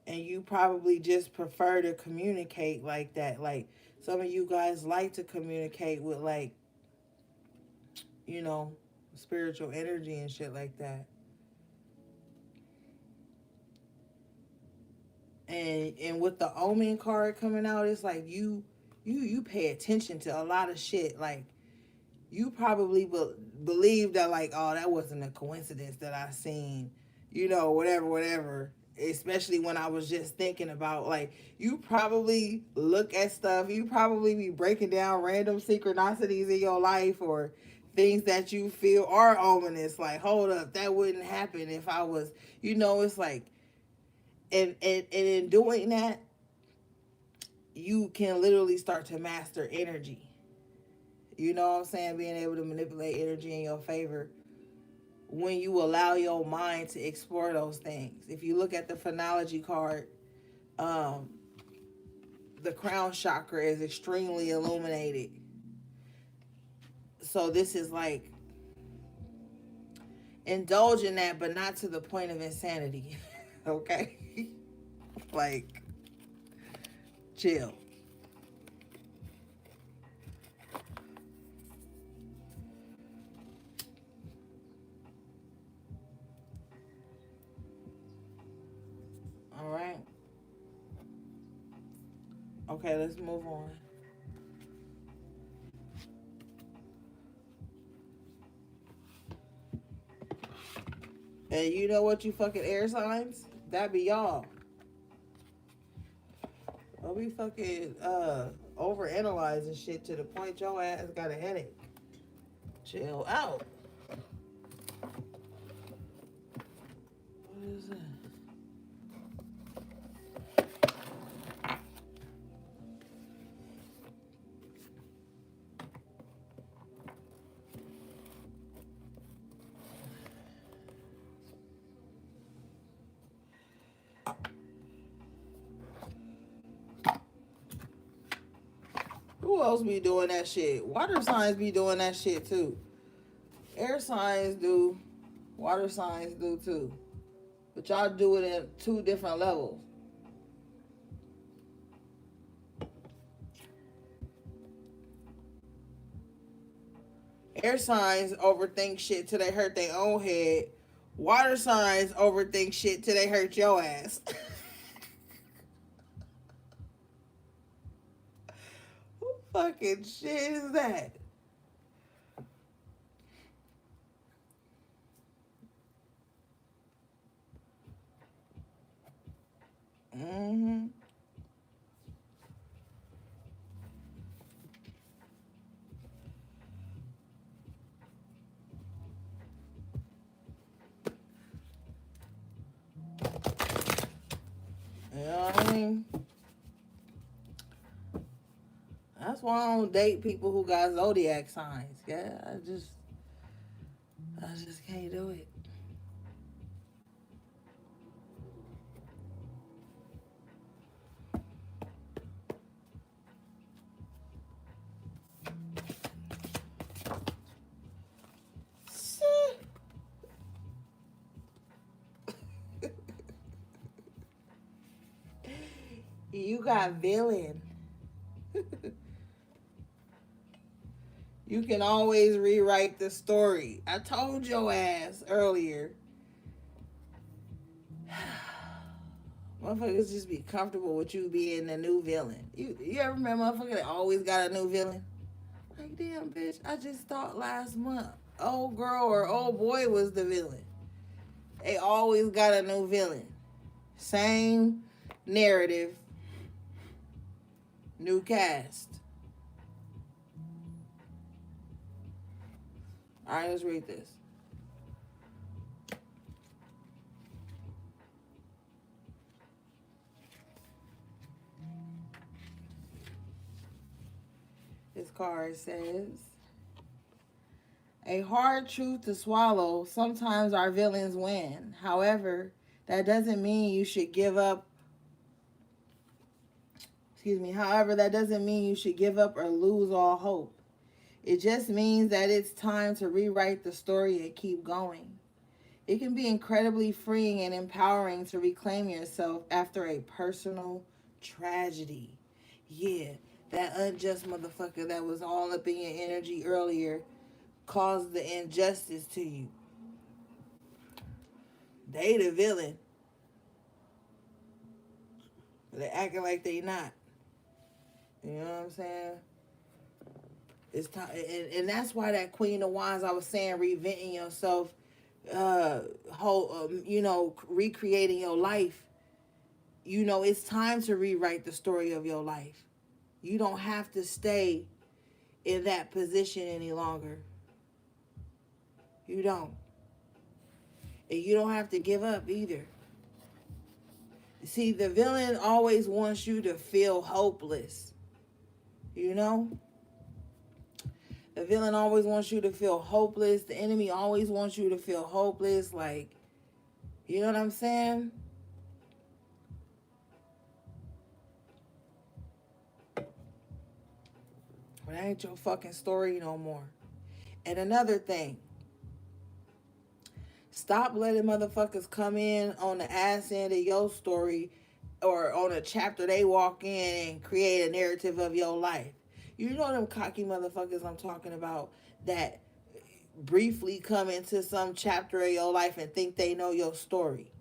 And you probably just prefer to communicate like that. Like some of you guys like to communicate with like, you know, spiritual energy and shit like that. And with the omen card coming out, it's like you pay attention to a lot of shit. Like you probably believe that like, oh, that wasn't a coincidence that I seen, you know, whatever. Especially when I was just thinking about like, you probably look at stuff, you probably be breaking down random synchronicities in your life or things that you feel are ominous. Like, hold up, that wouldn't happen if I was, you know. It's like, and in doing that, you can literally start to master energy. You know what I'm saying? Being able to manipulate energy in your favor when you allow your mind to explore those things. If you look at the phonology card, um, the crown chakra is extremely illuminated. So this is like indulge in that, but not to the point of insanity. Okay? Like, chill. All right? Okay, let's move on. And you know what, you fucking air signs? That be y'all. Don't be fucking over analyzing shit to the point your ass got a headache. Chill out. What is that? Who else be doing that shit? Water signs be doing that shit too. Air signs do. Water signs do too. But y'all do it at two different levels. Air signs overthink shit till they hurt their own head. Water signs overthink shit till they hurt your ass. Who fucking shit is that? Mm-hmm. mean, that's why I don't date people who got zodiac signs. Yeah, I just can't do it. You got villain. You can always rewrite the story. I told your ass earlier. Motherfuckers just be comfortable with you being the new villain. You ever remember motherfucker that always got a new villain? Like, damn, bitch, I just thought last month old girl or old boy was the villain. They always got a new villain. Same narrative, new cast. All right, let's read this. This card says, a hard truth to swallow. Sometimes our villains win. However, that doesn't mean you should give up. However, that doesn't mean you should give up or lose all hope. It just means that it's time to rewrite the story and keep going. It can be incredibly freeing and empowering to reclaim yourself after a personal tragedy. Yeah, that unjust motherfucker that was all up in your energy earlier caused the injustice to you. They the villain. They acting like they not. You know what I'm saying? It's time, and that's why that Queen of Wands I was saying, reinventing yourself, recreating your life. It's time to rewrite the story of your life. You don't have to stay in that position any longer. You don't. And you don't have to give up either. See, the villain always wants you to feel hopeless. You know? The villain always wants you to feel hopeless. The enemy always wants you to feel hopeless. Like, you know what I'm saying? But that ain't your fucking story no more. And another thing, stop letting motherfuckers come in on the ass end of your story or on a chapter they walk in and create a narrative of your life. You know them cocky motherfuckers I'm talking about that briefly come into some chapter of your life and think they know your story.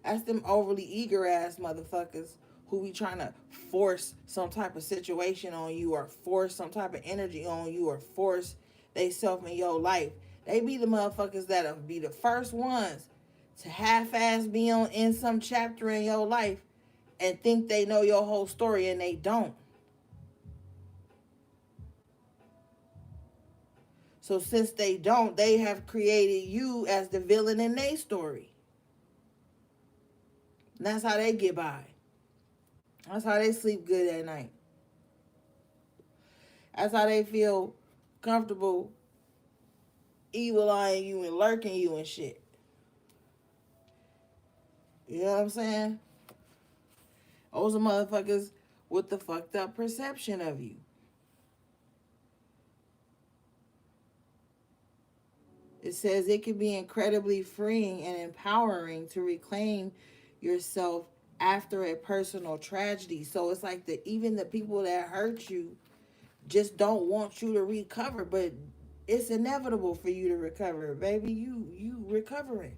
That's them overly eager ass motherfuckers who be trying to force some type of situation on you or force some type of energy on you or force they self in your life. They be the motherfuckers that'll be the first ones to half-ass be on in some chapter in your life and think they know your whole story and they don't. So since they don't, they have created you as the villain in their story. And that's how they get by. That's how they sleep good at night. That's how they feel comfortable evil eyeing you and lurking you and shit. You know what I'm saying? Those are motherfuckers with the fucked up perception of you. It says it can be incredibly freeing and empowering to reclaim yourself after a personal tragedy. So it's like even the people that hurt you just don't want you to recover, but it's inevitable for you to recover, baby. You recovering.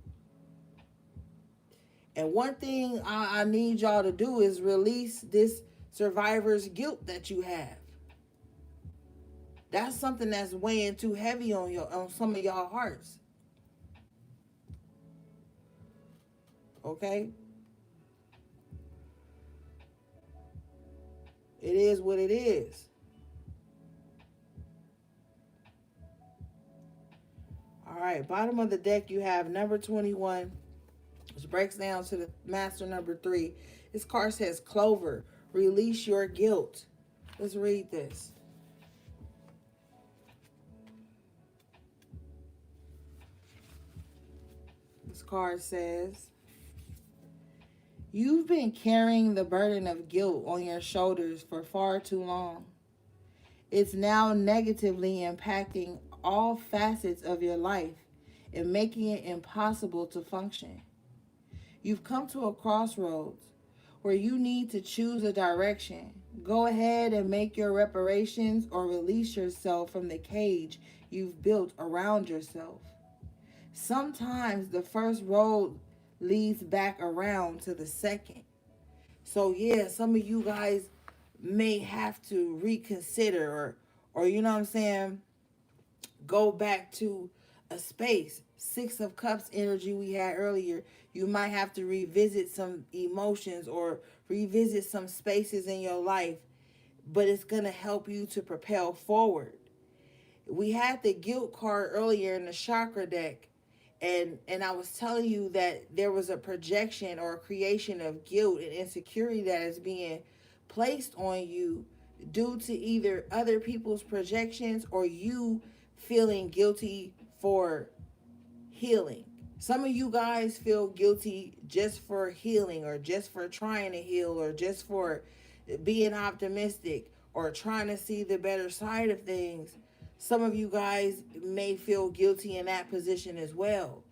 And one thing I need y'all to do is release this survivor's guilt that you have. That's something that's weighing too heavy on some of y'all hearts. Okay? It is what it is. All right, bottom of the deck you have number 21, which breaks down to the master number 3. This card says, Clover, release your guilt. Let's read this. This card says, you've been carrying the burden of guilt on your shoulders for far too long. It's now negatively impacting all facets of your life and making it impossible to function. You've come to a crossroads where you need to choose a direction. Go ahead and make your reparations or release yourself from the cage you've built around yourself. Sometimes the first road leads back around to the second. So yeah, some of you guys may have to reconsider or you know what I'm saying, go back to a space. 6 of Cups energy we had earlier. You might have to revisit some emotions or revisit some spaces in your life, but it's going to help you to propel forward. We had the guilt card earlier in the chakra deck, and I was telling you that there was a projection or a creation of guilt and insecurity that is being placed on you due to either other people's projections or you feeling guilty for healing. Some of you guys feel guilty just for healing or just for trying to heal or just for being optimistic or trying to see the better side of things. Some of you guys may feel guilty in that position as well.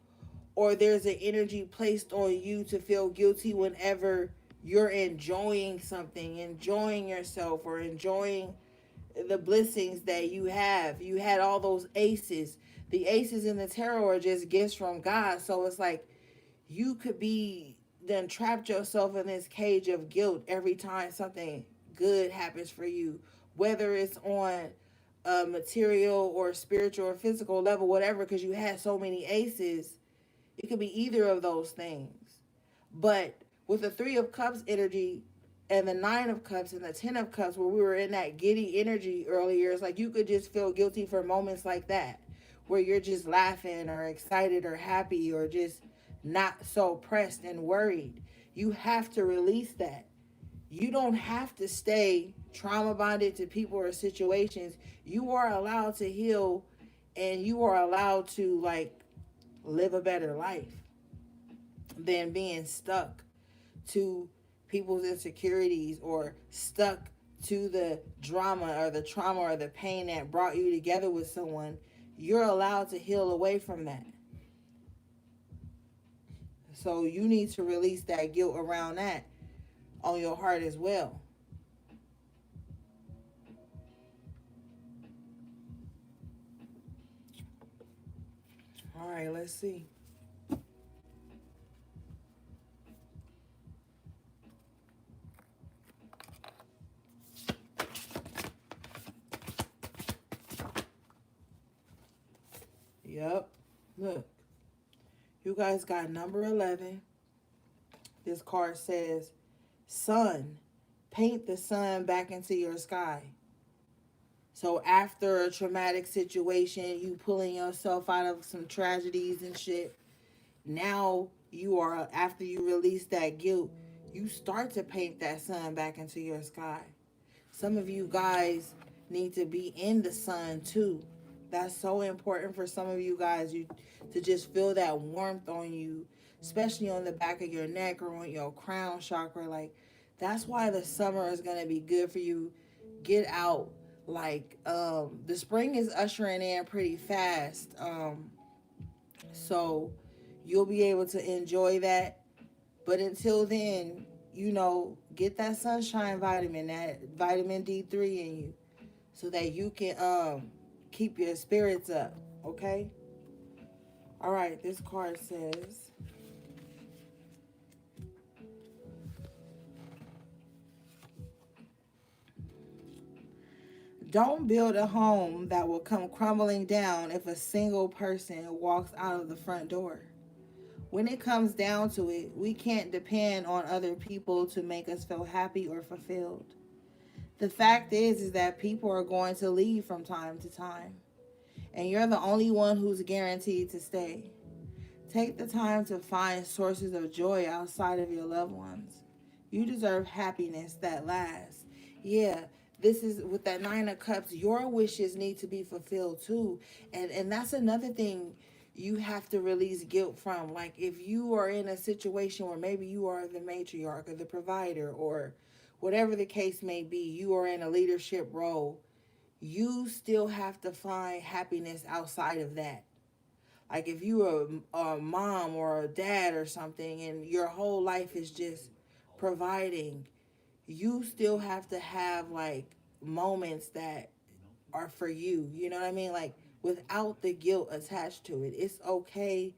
Or there's an energy placed on you to feel guilty whenever you're enjoying something, enjoying yourself, or enjoying the blessings that you have. You had all those aces. The aces in the tarot are just gifts from God. So it's like you could be then trapped yourself in this cage of guilt every time something good happens for you, whether it's on a material or spiritual or physical level, whatever, because you had so many aces. It could be either of those things. But with the 3 of Cups energy and the 9 of Cups and the 10 of Cups, where we were in that giddy energy earlier, it's like you could just feel guilty for moments like that, where you're just laughing or excited or happy or just not so pressed and worried. You have to release that. You don't have to stay trauma bonded to people or situations. You are allowed to heal and you are allowed to like live a better life than being stuck to people's insecurities or stuck to the drama or the trauma or the pain that brought you together with someone. You're allowed to heal away from that. So you need to release that guilt around that on your heart as well. All right, let's see. Yep. Look, you guys got number 11. This card says, sun, paint the sun back into your sky. So after a traumatic situation, you pulling yourself out of some tragedies and shit, now you are, after you release that guilt, you start to paint that sun back into your sky. Some of you guys need to be in the sun too. That's so important for some of you guys, you to just feel that warmth on you, especially on the back of your neck or on your crown chakra. Like that's why the summer is gonna be good for you. Get out. Like the spring is ushering in pretty fast. So you'll be able to enjoy that. But until then, you know, get that sunshine vitamin, that vitamin D3 in you so that you can keep your spirits up, okay? All right, this card says, don't build a home that will come crumbling down if a single person walks out of the front door. When it comes down to it, we can't depend on other people to make us feel happy or fulfilled. The fact is that people are going to leave from time to time, and you're the only one who's guaranteed to stay. Take the time to find sources of joy outside of your loved ones. You deserve happiness that lasts. Yeah, this is with that Nine of Cups, your wishes need to be fulfilled too. And that's another thing you have to release guilt from. Like if you are in a situation where maybe you are the matriarch or the provider or whatever the case may be, you are in a leadership role, you still have to find happiness outside of that. Like if you are a mom or a dad or something and your whole life is just providing, you still have to have like moments that are for you. You know what I mean? Like without the guilt attached to it. It's okay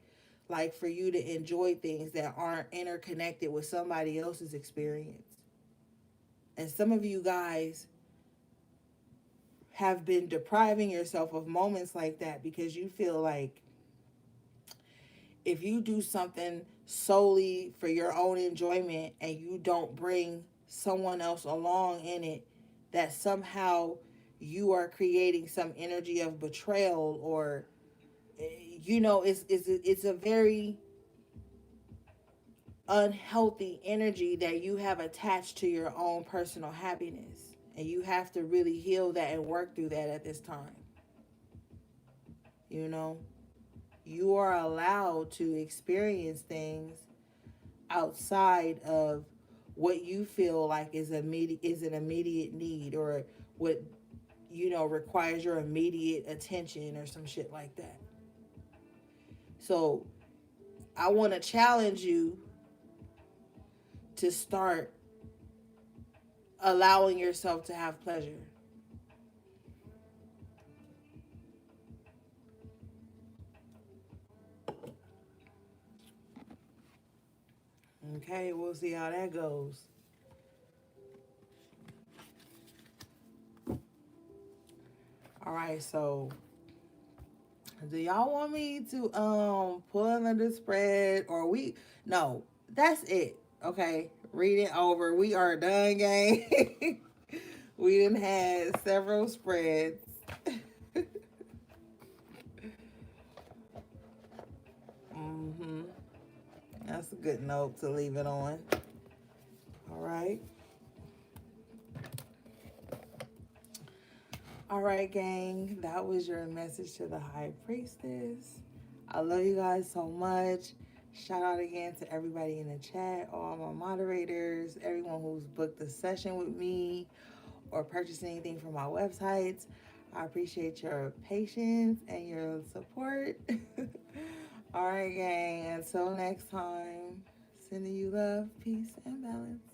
like for you to enjoy things that aren't interconnected with somebody else's experience. And some of you guys have been depriving yourself of moments like that because you feel like if you do something solely for your own enjoyment and you don't bring someone else along in it, that somehow you are creating some energy of betrayal or it's a very unhealthy energy that you have attached to your own personal happiness, and you have to really heal that and work through that at this time. you know you are allowed to experience things outside of what you feel like is an immediate need, or what requires your immediate attention or some shit like that. So I want to challenge you to start allowing yourself to have pleasure. Okay, we'll see how that goes. All right, so do y'all want me to pull another spread, or we no, that's it. Okay, read it over. We are done, gang. We done had several spreads. Mm-hmm. That's a good note to leave it on. All right. All right, gang. That was your message to the High Priestess. I love you guys so much. Shout out again to everybody in the chat, all my moderators, everyone who's booked a session with me or purchased anything from my websites. I appreciate your patience and your support. All right, gang. Until next time, sending you love, peace, and balance.